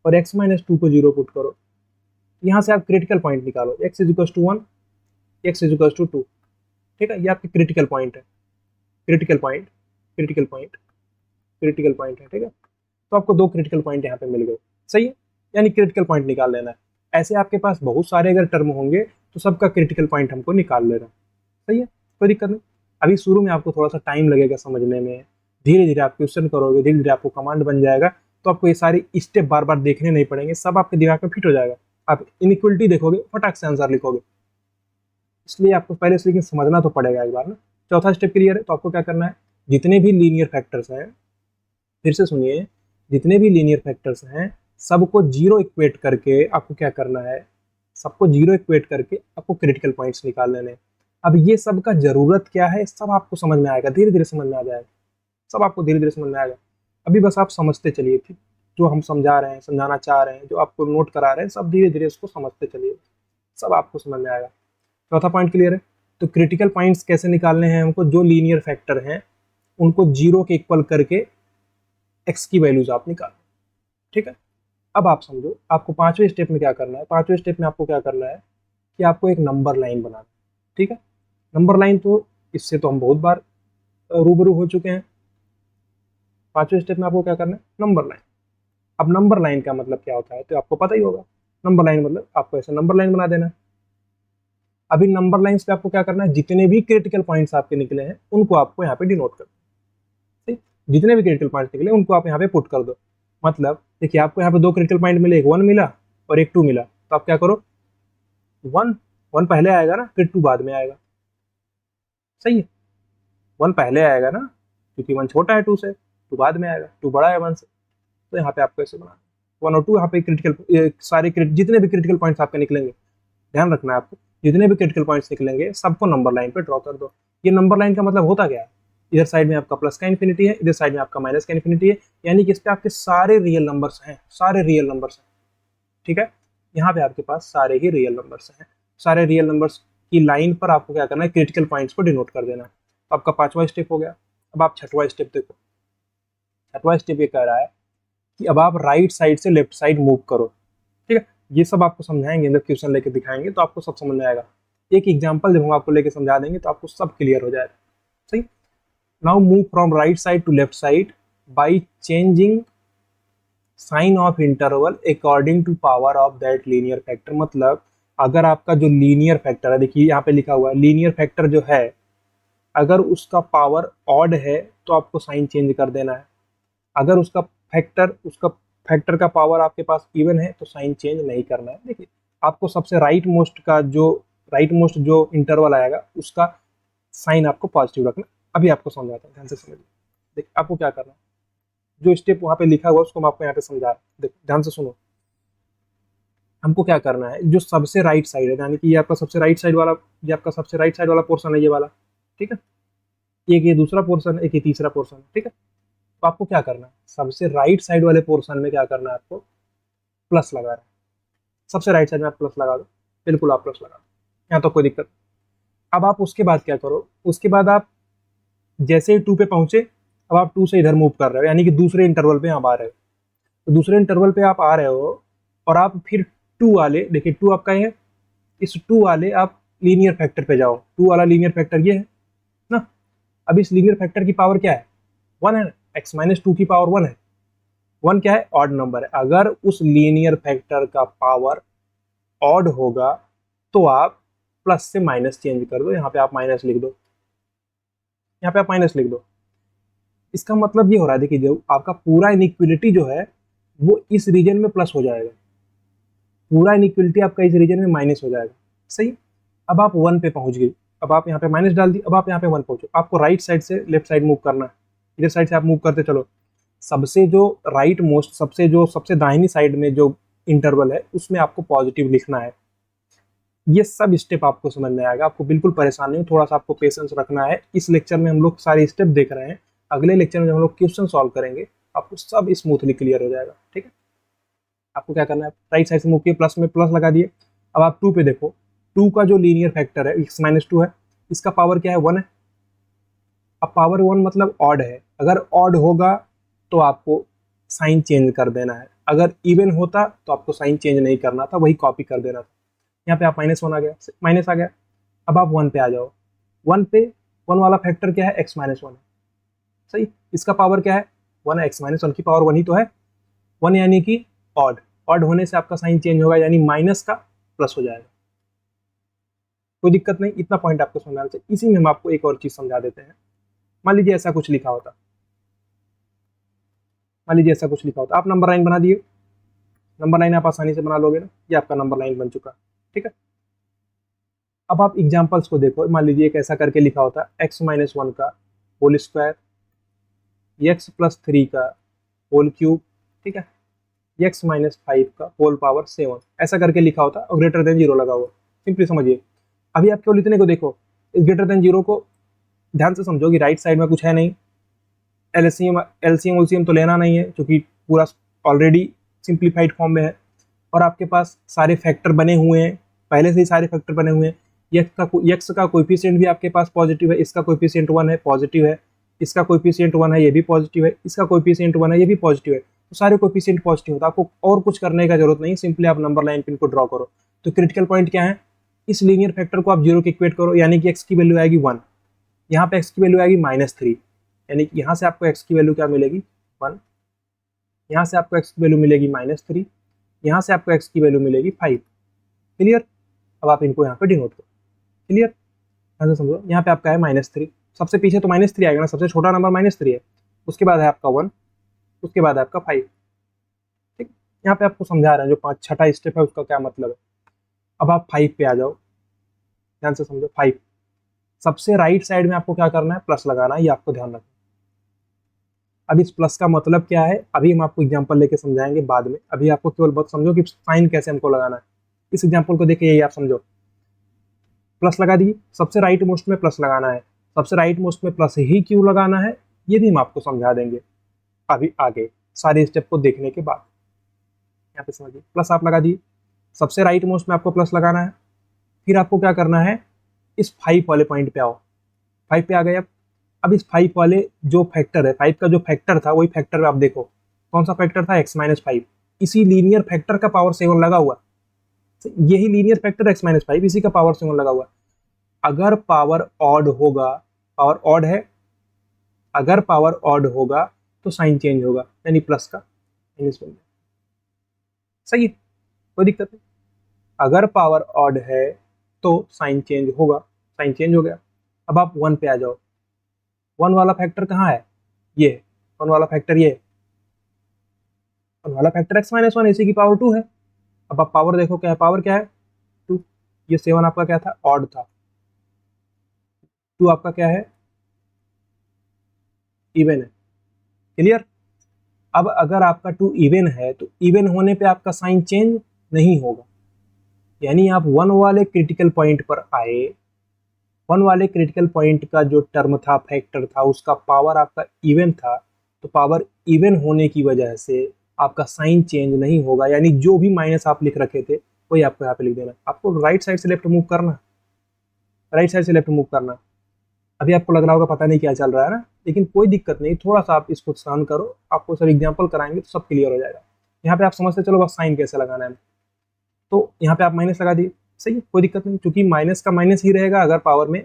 और x -2 को जीरो पुट करो, यहाँ से आप क्रिटिकल पॉइंट निकालो, x = 1, x = 2, ठीक है। ये आपके क्रिटिकल पॉइंट है, critical point, critical point, critical point है, ठीक है। तो आपको 2 क्रिटिकल पॉइंट यहाँ पे मिल गए, सही है, यानी क्रिटिकल पॉइंट निकाल लेना है। ऐसे आपके पास बहुत सारे अगर टर्म होंगे तो सबका क्रिटिकल पॉइंट हमको निकाल लेना, सही है, कोई दिक्कत नहीं। अभी शुरू में आपको थोड़ा सा टाइम लगेगा समझने में, धीरे धीरे आप क्वेश्चन करोगे, धीरे धीरे आपको कमांड बन जाएगा, तो आपको ये सारे स्टेप बार बार देखने नहीं पड़ेंगे, सब आपके दिमाग में फिट हो जाएगा। आप इनइक्वलिटी देखोगे, फटाक से आंसर लिखोगे, इसलिए आपको पहले से लेकिन समझना तो पड़ेगा एक बार ना। चौथा स्टेप क्लियर है, तो आपको क्या करना है, जितने भी लीनियर फैक्टर्स हैं, फिर से सुनिए, जितने भी लीनियर फैक्टर्स हैं सबको जीरो इक्वेट करके आपको क्या करना है, सबको जीरो इक्वेट करके आपको क्रिटिकल पॉइंट्स निकाल लेने हैं। अब ये सब का जरूरत क्या है, सब आपको समझ में आएगा, धीरे धीरे समझ में आ जाएगा, सब आपको धीरे धीरे समझ में आएगा। अभी बस आप समझते चलिए, ठीक, जो हम समझा रहे हैं, समझाना चाह रहे हैं, जो आपको नोट करा रहे हैं, सब धीरे धीरे उसको समझते चलिए, सब आपको समझ में आएगा। चौथा पॉइंट क्लियर है, तो क्रिटिकल पॉइंट्स कैसे निकालने हैं हमको, जो लीनियर फैक्टर हैं उनको जीरो के इक्वल करके एक्स की वैल्यूज आप निकाल, ठीक है। अब आप समझो आपको पांचवें स्टेप में क्या करना है, पांचवें स्टेप में आपको क्या करना है कि आपको एक नंबर लाइन बनाना, ठीक है। नंबर लाइन तो इससे तो हम बहुत बार रूबरू हो चुके हैं। पांचवें स्टेप में आपको क्या करना है, नंबर लाइन। अब नंबर लाइन का मतलब क्या होता है तो आपको पता ही होगा, नंबर लाइन मतलब आपको ऐसे नंबर लाइन बना देना है। अभी नंबर लाइन्स पे आपको क्या करना है, जितने भी क्रिटिकल पॉइंट्स आपके निकले हैं उनको आपको यहाँ पे डिनोट कर दो, ठीक, जितने भी क्रिटिकल पॉइंट्स निकले उनको आप यहाँ पे पुट कर दो। मतलब देखिए आपको यहाँ पे दो क्रिटिकल पॉइंट मिले, एक 1 मिला और एक 2 मिला, तो आप क्या करो, 1 1 पहले आएगा ना, फिर 2 बाद में आएगा, सही है। 1 पहले आएगा ना, क्योंकि 1 छोटा है 2 से, 2 बाद में आएगा, 2 बड़ा है 1 से। तो यहाँ पे आपको ऐसे बनाना, 1 और 2 यहाँ पे क्रिटिकल, सारे जितने भी क्रिटिकल पॉइंट्स आपके निकलेंगे, ध्यान रखना है आपको, जितने भी क्रिटिकल पॉइंट्स निकलेंगे सबको नंबर लाइन पे ड्रॉ कर दो। ये नंबर लाइन का मतलब होता क्या है, इधर साइड में आपका प्लस का इन्फिनिटी है, इधर साइड में आपका माइनस का इन्फिनिटी है, यानी कि इस पे आपके सारे रियल नंबर्स हैं, सारे रियल नंबर्स हैं, ठीक है। यहाँ पे आपके पास सारे ही रियल नंबर्स हैं, सारे रियल नंबर्स की लाइन पर आपको क्या करना है, क्रिटिकल पॉइंट्स को डिनोट कर देना है। तो आपका 5वां स्टेप हो गया। अब आप 6वां स्टेप देखो, 6वां स्टेप ये कह रहा है कि अब आप राइट साइड से लेफ्ट साइड मूव करो, ठीक है। ये सब आपको समझाएंगे, जब क्वेश्चन लेके दिखाएंगे तो आपको सब समझ में आएगा। एक एग्जांपल जब हम आपको लेके समझा देंगे तो आपको सब क्लियर हो जाएगा, सही। Now move from right side to left side by changing sign of interval according to power of that linear factor. मतलब अगर आपका जो लीनियर फैक्टर है, देखिए यहाँ पे लिखा हुआ है लीनियर फैक्टर जो है, अगर उसका पावर ऑड है तो आपको साइन चेंज कर देना है, अगर उसका फैक्टर का पावर आपके पास इवन है तो साइन चेंज नहीं करना है। देखिए आपको सबसे राइट मोस्ट जो इंटरवल आएगा उसका साइन आपको पॉजिटिव रखना। अभी आपको समझाता हूँ, ध्यान से समझिए। देखिए आपको क्या करना है, जो स्टेप वहाँ पे लिखा हुआ उसको मैं आपको यहाँ पे समझा रहा हूँ, देखो ध्यान से सुनो। हमको क्या करना है, जो सबसे राइट साइड है, यानी कि ये आपका सबसे राइट साइड वाला, ये आपका सबसे राइट साइड वाला पोर्सन है, ये वाला, ठीक है। एक ये दूसरा पोर्सन है, एक ये तीसरा पोर्सन है, ठीक है। तो आपको क्या करना है, सबसे राइट साइड वाले पोर्शन में क्या करना है, आपको प्लस लगा रहा है। सबसे राइट साइड में आप प्लस लगा दो, बिल्कुल आप प्लस लगा दो, यहाँ तो कोई दिक्कत। अब आप उसके बाद क्या करो, उसके बाद आप जैसे ही 2 पे पहुंचे, अब आप 2 से इधर मूव कर रहे हो, यानी कि दूसरे इंटरवल पे आप आ रहे हो। तो दूसरे इंटरवल पे आप आ रहे हो और आप फिर 2 वाले, देखिए 2 आपका है, इस 2 वाले आप लीनियर फैक्टर पे जाओ। 2 वाला लीनियर फैक्टर ये है ना। अब इस लीनियर फैक्टर की पावर क्या है, 1 है, x माइनस 2 की पावर 1 है। 1 क्या है, ऑड नंबर है। अगर उस लीनियर फैक्टर का पावर ऑड होगा तो आप प्लस से माइनस चेंज कर दो, यहाँ पे आप माइनस लिख दो, यहाँ पे आप माइनस लिख दो। इसका मतलब ये हो रहा है, देखिए जो आपका पूरा इनइक्वलिटी जो है वो इस रीजन में प्लस हो जाएगा, पूरा इनइक्वलिटी आपका इस रीजन में माइनस हो जाएगा, सही। अब आप 1 पे पहुंच गए, अब आप यहाँ पे माइनस डाल दी, अब आप यहाँ पे 1 पहुंचो। आपको राइट साइड से लेफ्ट साइड मूव करना है, इधर साइड से आप मूव करते चलो। सबसे जो राइट मोस्ट, सबसे दाहिनी साइड में जो इंटरवल है उसमें आपको पॉजिटिव लिखना है। ये सब स्टेप आपको समझ में आएगा, आपको बिल्कुल परेशान नहीं हो, थोड़ा सा आपको पेशेंस रखना है। इस लेक्चर में हम लोग सारे स्टेप देख रहे हैं, अगले लेक्चर में जब हम लोग क्वेश्चन सॉल्व करेंगे आपको सब स्मूथली क्लियर हो जाएगा, ठीक है। आपको क्या करना है, राइट साइड से मूव किए, प्लस में प्लस लगा दिए। अब आप 2 पे देखो, 2 का जो लीनियर फैक्टर है x माइनस 2 है, इसका पावर क्या है, 1 है। अब पावर 1 मतलब ऑड है, अगर ऑड होगा तो आपको साइन चेंज कर देना है, अगर इवन होता तो आपको साइन चेंज नहीं करना था, वही कॉपी कर देना था। यहाँ पे आप -1 आ गया, माइनस आ गया। अब आप 1 पे आ जाओ, 1 पे 1 वाला फैक्टर क्या है, x माइनस 1 है, सही। इसका पावर क्या है, 1 है, x माइनस 1 की पावर 1 ही तो है, 1 यानी कि ऑड, ऑड होने से आपका साइन चेंज होगा, यानी माइनस का प्लस हो जाएगा। कोई दिक्कत नहीं, इतना पॉइंट आपको समझना चाहिए। इसी में हम आपको एक और चीज समझा देते हैं। मान लीजिए ऐसा कुछ लिखा होता, मान लीजिए ऐसा कुछ लिखा होता, आप नंबर लाइन बना दिए, नंबर लाइन आप आसानी से बना लोगे ना, ये आपका नंबर लाइन बन चुका, ठीक है। अब आप एग्जाम्पल्स को देखो, मान लीजिए एक ऐसा करके लिखा होता x माइनस 1 का होल स्क्वायर, x प्लस 3 का होल क्यूब, ठीक है, x माइनस 5 का होल पावर 7, ऐसा करके लिखा होता और ग्रेटर देन 0 लगा हुआ। सिंपली समझिए, अभी आप केवल इतने को देखो, इस ग्रेटर देन 0 को ध्यान से समझो कि राइट साइड में कुछ है नहीं, एलसीएम एलसीएम उलसीएम तो लेना नहीं है क्योंकि पूरा ऑलरेडी सिंप्लीफाइड फॉर्म में है, और आपके पास सारे फैक्टर बने हुए हैं, पहले से ही सारे फैक्टर बने हुए हैं। यक्स का कोएफिशिएंट भी आपके पास पॉजिटिव है, इसका कोएफिशिएंट 1 है, पॉजिटिव है, इसका कोएफिशिएंट 1 है, ये भी पॉजिटिव है, इसका कोएफिशिएंट 1 है, ये भी पॉजिटिव है। तो सारे कोएफिशिएंट पॉजिटिव होता है, आपको और कुछ करने का जरूरत नहीं, सिंपली आप नंबर लाइन पिन को ड्रॉ करो। तो क्रिटिकल पॉइंट क्या है, इस लीनियर फैक्टर को आप 0 के इक्वेट करो, यानी कि एक्स की वैल्यू आएगी 1, यहाँ पे एक्स की वैल्यू आएगी -3, यानी कि यहाँ से आपको एक्स की वैल्यू क्या मिलेगी, 1, यहाँ से आपको एक्स की वैल्यू मिलेगी -3, यहाँ से आपको एक्स की वैल्यू मिलेगी 5। क्लियर। अब आप इनको यहाँ पे डिनोट करो, क्लियर, यहाँ से समझो। यहाँ पे आपका है -3, सबसे पीछे तो -3 आएगा ना, सबसे छोटा नंबर -3 है, उसके बाद है आपका 1, उसके बाद है आपका 5। यहाँ पे आपको समझा रहे हैं जो छठा स्टेप है उसका क्या मतलब है। अब आप 5 पे आ जाओ, ध्यान से समझो। 5 सबसे राइट साइड में आपको क्या करना है, प्लस लगाना है, ये आपको ध्यान रखना। अब इस प्लस का मतलब क्या है, अभी हम आपको एग्जांपल लेके समझाएंगे बाद में। अभी आपको केवल बहुत समझो कि साइन कैसे हमको लगाना है। इस एग्जांपल को देखिए, यही आप समझो। प्लस लगा दिए, सबसे राइट मोस्ट में प्लस लगाना है। सबसे राइट मोस्ट में प्लस ही क्यों लगाना है ये भी हम आपको समझा देंगे अभी आगे, सारे स्टेप को देखने के बाद। यहाँ पे समझिए, प्लस आप लगा दिए, सबसे राइट मोस्ट में आपको प्लस लगाना है। फिर आपको क्या करना है, इस 5 वाले पॉइंट पे आओ। 5 पे आ गए। अब इस 5 वाले जो फैक्टर है, 5 का जो फैक्टर था वही फैक्टर आप देखो कौन सा फैक्टर था, x-5। इसी लीनियर फैक्टर का पावर 7 लगा हुआ, यही लीनियर फैक्टर x-5 इसी का पावर 7 लगा हुआ। अगर पावर ऑड होगा, पावर ऑड है, अगर पावर ऑड होगा तो साइन चेंज होगा, यानी प्लस का माइनस बन जाएगा। सही है, कोई दिक्कत नहीं। अगर पावर ऑड है तो साइन चेंज होगा, साइन चेंज हो गया। अब आप 1 पे आ जाओ। 1 वाला फैक्टर कहाँ है, ये 1 वाला फैक्टर, ये 1 वाला फैक्टर x-1 इसी की पावर 2 है। अब आप पावर देखो, क्या है, पावर क्या है, 2। ये 7 आपका क्या था, ऑड था। 2 आपका क्या है, इवन है। क्लियर। अब अगर आपका 2 इवन है तो इवन होने पे आपका साइन चेंज नहीं होगा, यानी आप 1 वाले क्रिटिकल पॉइंट पर आए। 1 वाले क्रिटिकल पॉइंट का जो टर्म था, फैक्टर था, उसका पावर आपका इवन था, तो पावर इवन होने की वजह से आपका साइन चेंज नहीं होगा, यानी जो भी माइनस आप लिख रखे थे वही आपको यहाँ पे लिख देना। आपको राइट साइड से लेफ्ट मूव करना, राइट साइड से लेफ्ट मूव करना। अभी आपको लग रहा होगा पता नहीं क्या चल रहा है ना, लेकिन कोई दिक्कत नहीं, थोड़ा सा आप इसको सहन करो, आपको सब एग्जाम्पल कराएंगे तो सब क्लियर हो जाएगा। यहाँ पे आप समझते चलो बस साइन कैसे लगाना है। तो यहाँ पे आप माइनस लगा दिए, सही है, कोई दिक्कत नहीं, क्योंकि माइनस का माइनस ही रहेगा अगर पावर में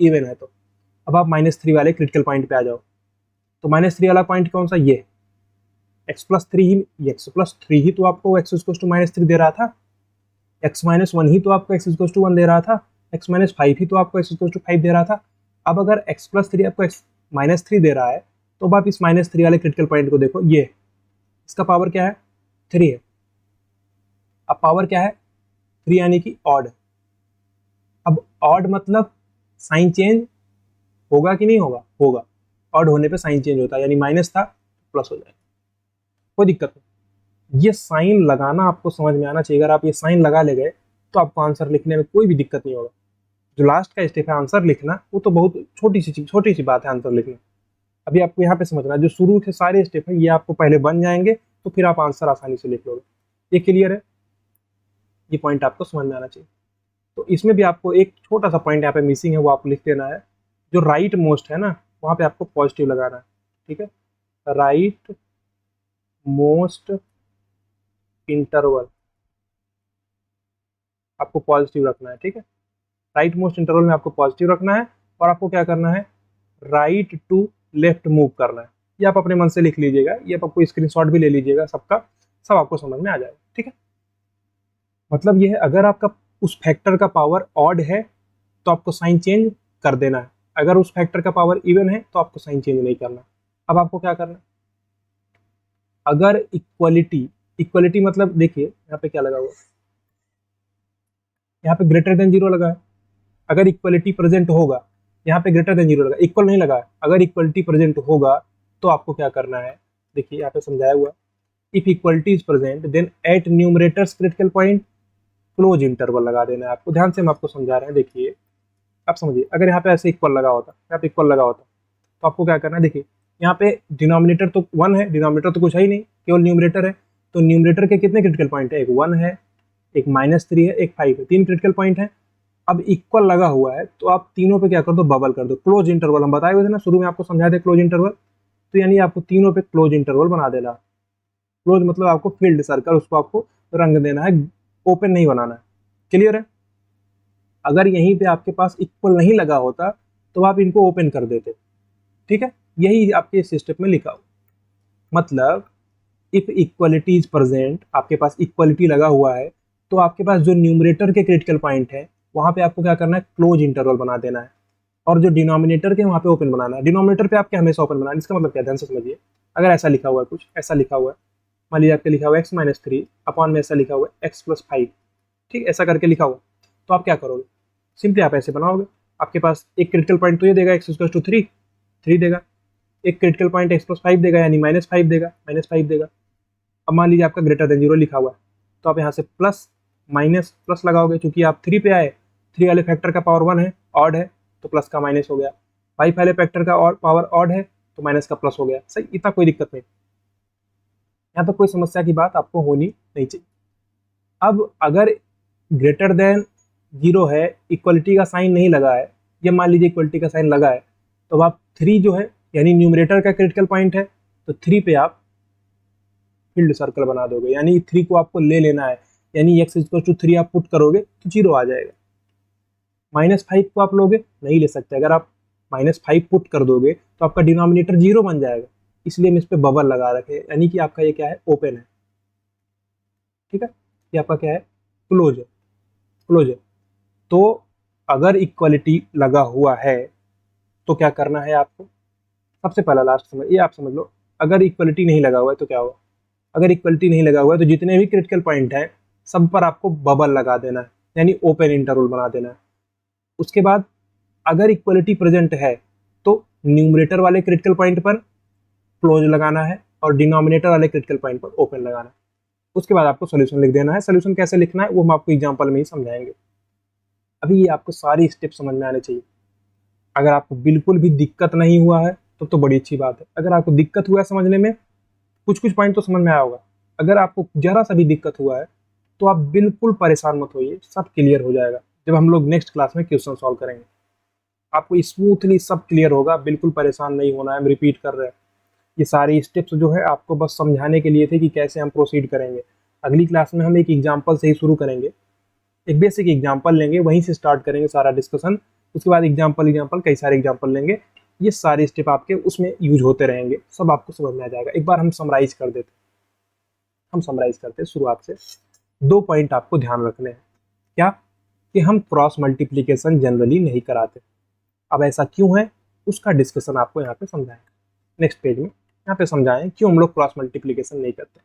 इवन है तो। अब आप -3 वाले क्रिटिकल पॉइंट पे आ जाओ। तो -3 वाला पॉइंट कौन सा, ये x+3 ही, x+3 ही तो आपको x=-3 दे रहा था, x-1 ही तो आपको x=1 दे रहा था, x-5 ही तो आपको x=5 दे रहा था। अब अगर x+3 आपको x-3 दे रहा है तो अब आप इस -3 वाले क्रिटिकल पॉइंट को देखो, ये इसका पावर क्या है, 3 है। अब पावर क्या है, 3 यानी कि ऑड। अब ऑड मतलब साइन चेंज होगा कि नहीं होगा, होगा। ऑड होने पे साइन चेंज होता है, यानी माइनस था प्लस हो जाएगा, कोई दिक्कत नहीं। ये साइन लगाना आपको समझ में आना चाहिए। अगर आप ये साइन लगा ले गए तो आपको आंसर लिखने में कोई भी दिक्कत नहीं होगा। जो लास्ट का स्टेप है आंसर लिखना, वो तो बहुत छोटी सी बात है आंसर लिखना। अभी आपको यहाँ पे समझना है, जो शुरू के सारे स्टेप है ये आपको पहले बन जाएंगे तो फिर आप आंसर आसानी से लिख लोगे। ये क्लियर है, ये पॉइंट आपको समझ में आना चाहिए। तो इसमें भी आपको एक छोटा सा पॉइंट यहाँ पे मिसिंग है, वो आप लिख देना है। जो राइट मोस्ट है ना, वहाँ पे आपको पॉजिटिव लगाना है, ठीक है। राइट मोस्ट इंटरवल आपको पॉजिटिव रखना है, ठीक है। राइट मोस्ट इंटरवल में आपको पॉजिटिव रखना है, और आपको क्या करना है, राइट टू लेफ्ट मूव करना है। ये आप अपने मन से लिख लीजिएगा, ये आप आपको स्क्रीनशॉट भी ले लीजिएगा सबका, सब आपको समझ में आ जाएगा, ठीक है। मतलब ये है, अगर आपका उस फैक्टर का पावर ऑड है तो आपको साइन चेंज कर देना है, अगर उस फैक्टर का पावर इवन है तो आपको साइन चेंज नहीं करना। अब आपको क्या करना है, अगर इक्वलिटी, इक्वलिटी मतलब देखिए यहाँ पे क्या लगा हुआ, यहाँ पे ग्रेटर देन 0 लगा है। अगर इक्वलिटी प्रेजेंट होगा, यहाँ पे ग्रेटर देन 0 लगा, इक्वल नहीं लगा है। अगर इक्वलिटी प्रेजेंट होगा तो आपको क्या करना है, देखिए यहाँ पे समझाया हुआ, if equality is present then at numerators critical point close interval लगा देना है आपको। ध्यान से हम आपको समझा रहे हैं, देखिए आप समझिए। अगर यहाँ पे ऐसे इक्वल लगा होता, यहाँ पे इक्वल लगा होता तो आपको क्या करना है, देखिए यहाँ पे डिनोमिनेटर तो 1 है, डिनोमिनेटर तो कुछ है ही नहीं, केवल न्यूमरेटर है। तो न्यूमरेटर के कितने क्रिटिकल पॉइंट है, एक 1 है, एक -3 है, एक 5 है, 3 क्रिटिकल पॉइंट है। अब इक्वल लगा हुआ है तो आप तीनों पे क्या कर दो, बबल कर दो, क्लोज इंटरवल। हम बताए हुए थे ना शुरू में, आपको समझाए थे क्लोज इंटरवल। तो यानी आपको तीनों पे क्लोज इंटरवल बना देना। क्लोज मतलब आपको फील्ड सर्कल, उसको आपको रंग देना है, ओपन नहीं बनाना है। क्लियर है। अगर यहीं पे आपके पास इक्वल नहीं लगा होता तो आप इनको ओपन कर देते, ठीक है। यही आपके इस स्टेप में लिखा हो, मतलब इफ इक्वलिटी इज प्रेजेंट, आपके पास इक्वलिटी लगा हुआ है तो आपके पास जो न्यूमरेटर के क्रिटिकल पॉइंट है वहां पे आपको क्या करना है, क्लोज इंटरवल बना देना है, और जो डिनोमिनेटर के वहां पे ओपन बनाना है। डिनोमिनेटर पे आपके हमेशा ओपन बनाना है, इसका मतलब क्या, ध्यान से समझिए। अगर ऐसा लिखा हुआ है, कुछ ऐसा लिखा हुआ है, मान लीजिए आपके लिखा हुआ x माइनस 3 अपॉन में ऐसा लिखा हुआ है x प्लस 5, ठीक, ऐसा करके लिखा हुआ। तो आप क्या करोगे, सिंपली आप ऐसे बनाओगे। आपके पास एक क्रिटिकल पॉइंट तो ये देगा x इक्वल टू 3 देगा, एक क्रिटिकल पॉइंट x प्लस 5 देगा यानी -5 देगा, -5 देगा। अब मान लीजिए आपका ग्रेटर देन 0 लिखा हुआ है, तो आप यहाँ से प्लस माइनस प्लस लगाओगे, क्योंकि आप 3 पे आए, 3 वाले फैक्टर का पावर 1 है, ऑड है, तो प्लस का माइनस हो गया। 5 वाले फैक्टर का पावर ऑड है, तो माइनस का प्लस हो गया। सही, इतना कोई दिक्कत नहीं, यहाँ पर कोई समस्या की बात आपको होनी नहीं चाहिए। अब अगर ग्रेटर देन 0 है, इक्वलिटी का साइन नहीं लगा है, या मान लीजिए इक्वलिटी का साइन लगा है, तो आप 3 जो है यानी न्यूमरेटर का क्रिटिकल पॉइंट है, तो 3 पे आप फील्ड सर्कल बना दोगे, यानी 3 को आपको ले लेना है, यानी x इक्वल टू 3 आप पुट करोगे तो 0 आ जाएगा। -5 को आप लोगे, नहीं ले सकते, अगर आप -5 पुट कर दोगे तो आपका डिनोमिनेटर 0 बन जाएगा, इसलिए हम इस पर बबल लगा रखे, यानी कि आपका ये क्या है, ओपन है, ठीक है, ये आपका क्या है, क्लोज है, क्लोज है। तो अगर इक्वलिटी लगा हुआ है तो क्या करना है आपको, सबसे पहला लास्ट समझ, ये आप समझ लो, अगर इक्वलिटी नहीं लगा हुआ है तो क्या होगा, अगर इक्वलिटी नहीं लगा हुआ है तो जितने भी क्रिटिकल पॉइंट हैं सब पर आपको बबल लगा देना है, यानी ओपन इंटरवल बना देना है। उसके बाद अगर इक्वलिटी प्रेजेंट है तो न्यूमरेटर वाले क्रिटिकल पॉइंट पर क्लोज लगाना है और डिनोमिनेटर वाले क्रिटिकल पॉइंट पर ओपन लगाना है। उसके बाद आपको सोल्यूशन लिख देना है। सोल्यूशन कैसे लिखना है वो हम आपको एग्जांपल में ही समझाएंगे। अभी ये आपको सारी स्टेप समझ में आने चाहिए। अगर आपको बिल्कुल भी दिक्कत नहीं हुआ है तो बड़ी अच्छी बात है। अगर आपको दिक्कत हुआ है समझने में, कुछ कुछ पॉइंट तो समझ में आया होगा। अगर आपको जरा सा भी दिक्कत हुआ है तो आप बिल्कुल परेशान मत होइए, सब क्लियर हो जाएगा जब हम लोग नेक्स्ट क्लास में क्वेश्चन सॉल्व करेंगे। आपको स्मूथली सब क्लियर होगा, बिल्कुल परेशान नहीं होना है। हम रिपीट कर रहे हैं, ये सारी स्टेप्स जो है आपको बस समझाने के लिए थे कि कैसे हम प्रोसीड करेंगे। अगली क्लास में हम एक एग्जाम्पल से ही शुरू करेंगे, एक बेसिक एग्जाम्पल लेंगे, वहीं से स्टार्ट करेंगे सारा डिस्कशन। उसके बाद एग्जाम्पल कई सारे एग्जाम्पल लेंगे, ये सारे स्टेप आपके उसमें यूज होते रहेंगे, सब आपको समझ में आ जाएगा। एक बार हम समराइज कर देते, हम समराइज करते शुरुआत से। 2 पॉइंट आपको ध्यान रखने हैं, क्या कि हम क्रॉस मल्टीप्लीकेशन जनरली नहीं कराते। अब ऐसा क्यों है उसका डिस्कशन आपको यहाँ पे समझाएंगे नेक्स्ट पेज में। यहाँ पे समझाएं क्यों हम लोग क्रॉस मल्टीप्लीकेशन नहीं करते।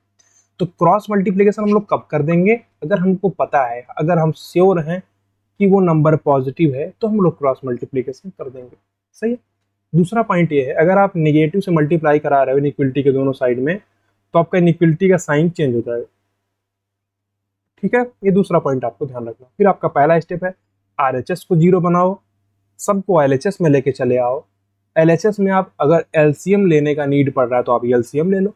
तो क्रॉस मल्टीप्लीकेशन हम लोग कब कर देंगे, अगर हमको पता है, अगर हम श्योर हैं कि वो नंबर पॉजिटिव है तो हम लोग क्रॉस मल्टीप्लीकेशन कर देंगे। सही है। दूसरा पॉइंट ये है, अगर आप नेगेटिव से मल्टीप्लाई करा रहे हो इनइक्वलिटी के दोनों साइड में, तो आपका इनइक्वलिटी का साइन चेंज हो जाएगा। ठीक है, ये दूसरा पॉइंट आपको ध्यान रखना। फिर आपका पहला स्टेप है RHS को 0 बनाओ, सबको LHS में लेके चले आओ। LHS में आप अगर LCM लेने का नीड पड़ रहा है तो आप LCM ले लो।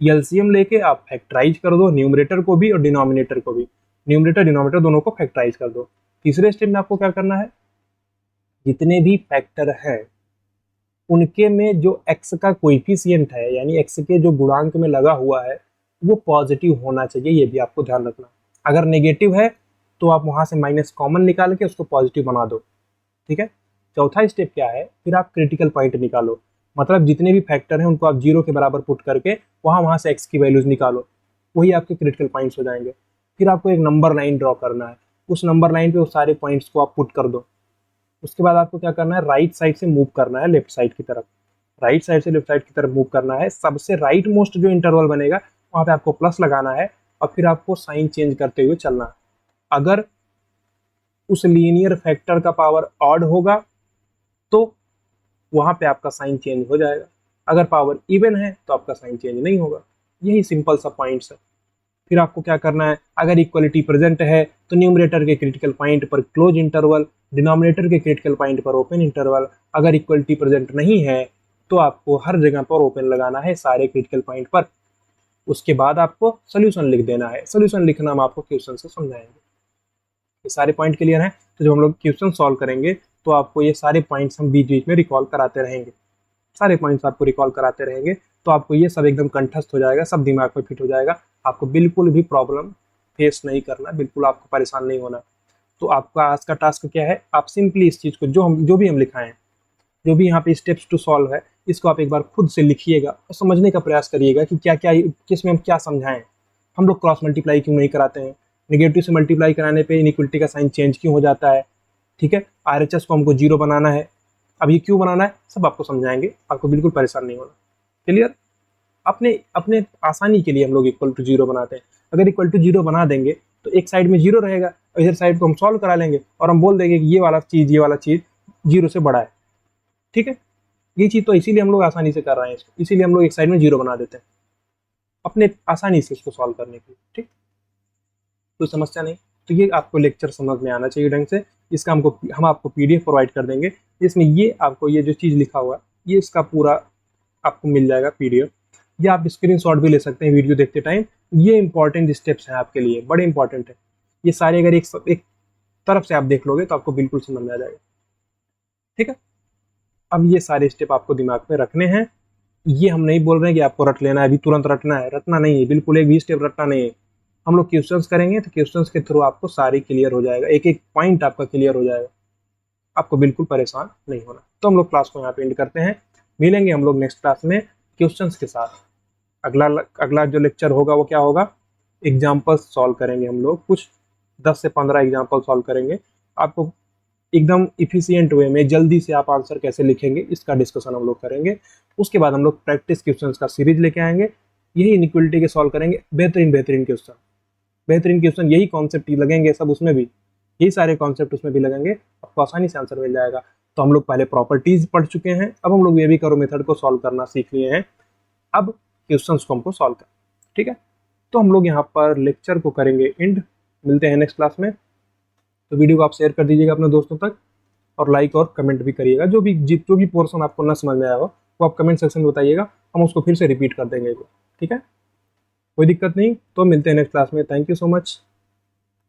LCM लेके आप फैक्टराइज कर दो, न्यूमरेटर को भी और डिनोमिनेटर को भी, न्यूमरेटर डिनोमिनेटर दोनों को फैक्टराइज कर दो। तीसरे स्टेप में आपको क्या करना है, जितने भी फैक्टर है उनके में जो x का कोएफिशिएंट है, यानी x के जो गुणांक में लगा हुआ है वो पॉजिटिव होना चाहिए, ये भी आपको ध्यान रखना। अगर नेगेटिव है तो आप वहां से माइनस कॉमन निकाल के उसको पॉजिटिव बना दो। ठीक है। चौथा स्टेप क्या है, फिर आप क्रिटिकल पॉइंट निकालो, मतलब जितने भी फैक्टर हैं उनको आप 0 के बराबर पुट करके वहां से x की वैल्यूज निकालो, वही आपके क्रिटिकल पॉइंट्स हो जाएंगे। फिर आपको एक नंबर लाइन ड्रॉ करना है, उस नंबर लाइन पे वो सारे पॉइंट्स को आप पुट कर दो। उसके बाद आपको क्या करना है, राइट साइड से मूव करना है लेफ्ट साइड की तरफ, राइट साइड से लेफ्ट साइड की तरफ मूव करना है। सबसे राइट मोस्ट जो इंटरवल बनेगा वहां पे आपको प्लस लगाना है और फिर आपको साइन चेंज करते हुए चलना है। अगर उस लीनियर फैक्टर का पावर ऑड होगा तो वहां पे आपका साइन चेंज हो जाएगा, अगर पावर इवन है तो आपका साइन चेंज नहीं होगा। यही सिंपल सा पॉइंट्स है। फिर आपको क्या करना है, अगर इक्वलिटी प्रेजेंट है तो न्यूमरेटर के क्रिटिकल पॉइंट पर क्लोज इंटरवल, डिनोमिनेटर के क्रिटिकल पॉइंट पर ओपन इंटरवल। अगर इक्वलिटी प्रेजेंट नहीं है तो आपको हर जगह पर ओपन लगाना है सारे क्रिटिकल पॉइंट पर। उसके बाद आपको सोल्यूशन लिख देना है। सोल्यूशन लिखना हम आपको क्वेश्चन से समझाएंगे। ये सारे पॉइंट क्लियर हैं, तो जब हम लोग क्वेश्चन सॉल्व करेंगे तो आपको ये सारे पॉइंट्स हम बीच बीच में रिकॉल कराते रहेंगे, सारे पॉइंट्स आपको रिकॉल कराते रहेंगे, तो आपको ये सब एकदम कंठस्थ हो जाएगा, सब दिमाग में फिट हो जाएगा। आपको बिल्कुल भी प्रॉब्लम फेस नहीं करना, बिल्कुल आपको परेशान नहीं होना। तो आपका आज का टास्क क्या है, आप सिंपली इस चीज़ को जो भी हम लिखाएं, जो भी यहाँ पे स्टेप्स टू सॉल्व है, इसको आप एक बार खुद से लिखिएगा और समझने का प्रयास करिएगा कि क्या क्या किस में हम क्या समझाएं। हम लोग क्रॉस मल्टीप्लाई क्यों नहीं कराते हैं, नेगेटिव से मल्टीप्लाई कराने पे इनइक्वलिटी का साइन चेंज क्यों हो जाता है। ठीक है, RHS को हमको 0 बनाना है, अब ये क्यों बनाना है सब आपको समझाएंगे, आपको बिल्कुल परेशान नहीं होना। क्लियर। अपने अपने आसानी के लिए हम लोग इक्वल टू जीरो बनाते हैं। अगर इक्वल टू जीरो बना देंगे तो एक साइड में जीरो रहेगा, इधर साइड को हम सॉल्व करा लेंगे और हम बोल देंगे कि ये वाला चीज़ जीरो से बड़ा है। ठीक है, ये चीज़ तो इसीलिए हम लोग आसानी से कर रहे हैं इसको, इसीलिए हम लोग एक साइड में जीरो बना देते हैं अपने आसानी से इसको सॉल्व करने के लिए। ठीक, कोई समस्या नहीं। तो ये आपको लेक्चर समझ में आना चाहिए ढंग से। इसका हम आपको PDF प्रोवाइड कर देंगे, जिसमें ये आपको ये जो चीज़ लिखा हुआ है ये इसका पूरा आपको मिल जाएगा PDF। या आप स्क्रीनशॉट भी ले सकते हैं वीडियो देखते टाइम। ये इंपॉर्टेंट स्टेप्स हैं आपके लिए, बड़े इंपॉर्टेंट है ये सारे। अगर एक तरफ से आप देख लोगे तो आपको बिल्कुल समझ में आ जाएगा। ठीक है, अब ये सारे स्टेप आपको दिमाग में रखने हैं। ये हम नहीं बोल रहे हैं कि आपको रट लेना है, अभी तुरंत रटना है, रटना नहीं है, बिल्कुल एक भी स्टेप रटना नहीं है। हम लोग क्वेश्चंस करेंगे तो क्वेश्चंस के थ्रू आपको सारी क्लियर हो जाएगा, एक एक पॉइंट आपका क्लियर हो जाएगा, आपको बिल्कुल परेशान नहीं होना। तो हम लोग क्लास को यहाँ पे एंड करते हैं, मिलेंगे हम लोग नेक्स्ट क्लास में क्वेश्चंस के साथ। अगला जो लेक्चर होगा वो क्या होगा, एग्जाम्पल सॉल्व करेंगे हम लोग, कुछ 10 से 15 एग्जाम्पल सॉल्व करेंगे। आपको एकदम इफिशियंट वे में जल्दी से आप आंसर कैसे लिखेंगे इसका डिस्कशन हम लोग करेंगे। उसके बाद हम लोग प्रैक्टिस क्वेश्चंस का सीरीज लेके आएंगे, यही इनइक्वलिटी के सॉल्व करेंगे, बेहतरीन क्वेश्चन, यही कॉन्सेप्ट लगेंगे सब उसमें भी, यही सारे कॉन्सेप्ट उसमें भी लगेंगे, आपको आसानी से आंसर मिल जाएगा। तो हम लोग पहले प्रॉपर्टीज पढ़ चुके हैं, अब हम लोग वेवी करो मेथड को सॉल्व करना सीख लिए हैं, अब क्वेश्चंस को हमको सॉल्व करना। ठीक है, तो हम लोग यहाँ पर लेक्चर को करेंगे एंड, मिलते हैं नेक्स्ट क्लास में। तो वीडियो को आप शेयर कर दीजिएगा अपने दोस्तों तक, और लाइक और कमेंट भी करिएगा। जो भी पोर्शन आपको ना समझ में आया हो वो आप कमेंट सेक्शन में बताइएगा, हम उसको फिर से रिपीट कर देंगे। ठीक है, कोई दिक्कत नहीं। तो मिलते हैं नेक्स्ट क्लास में। Thank you so much.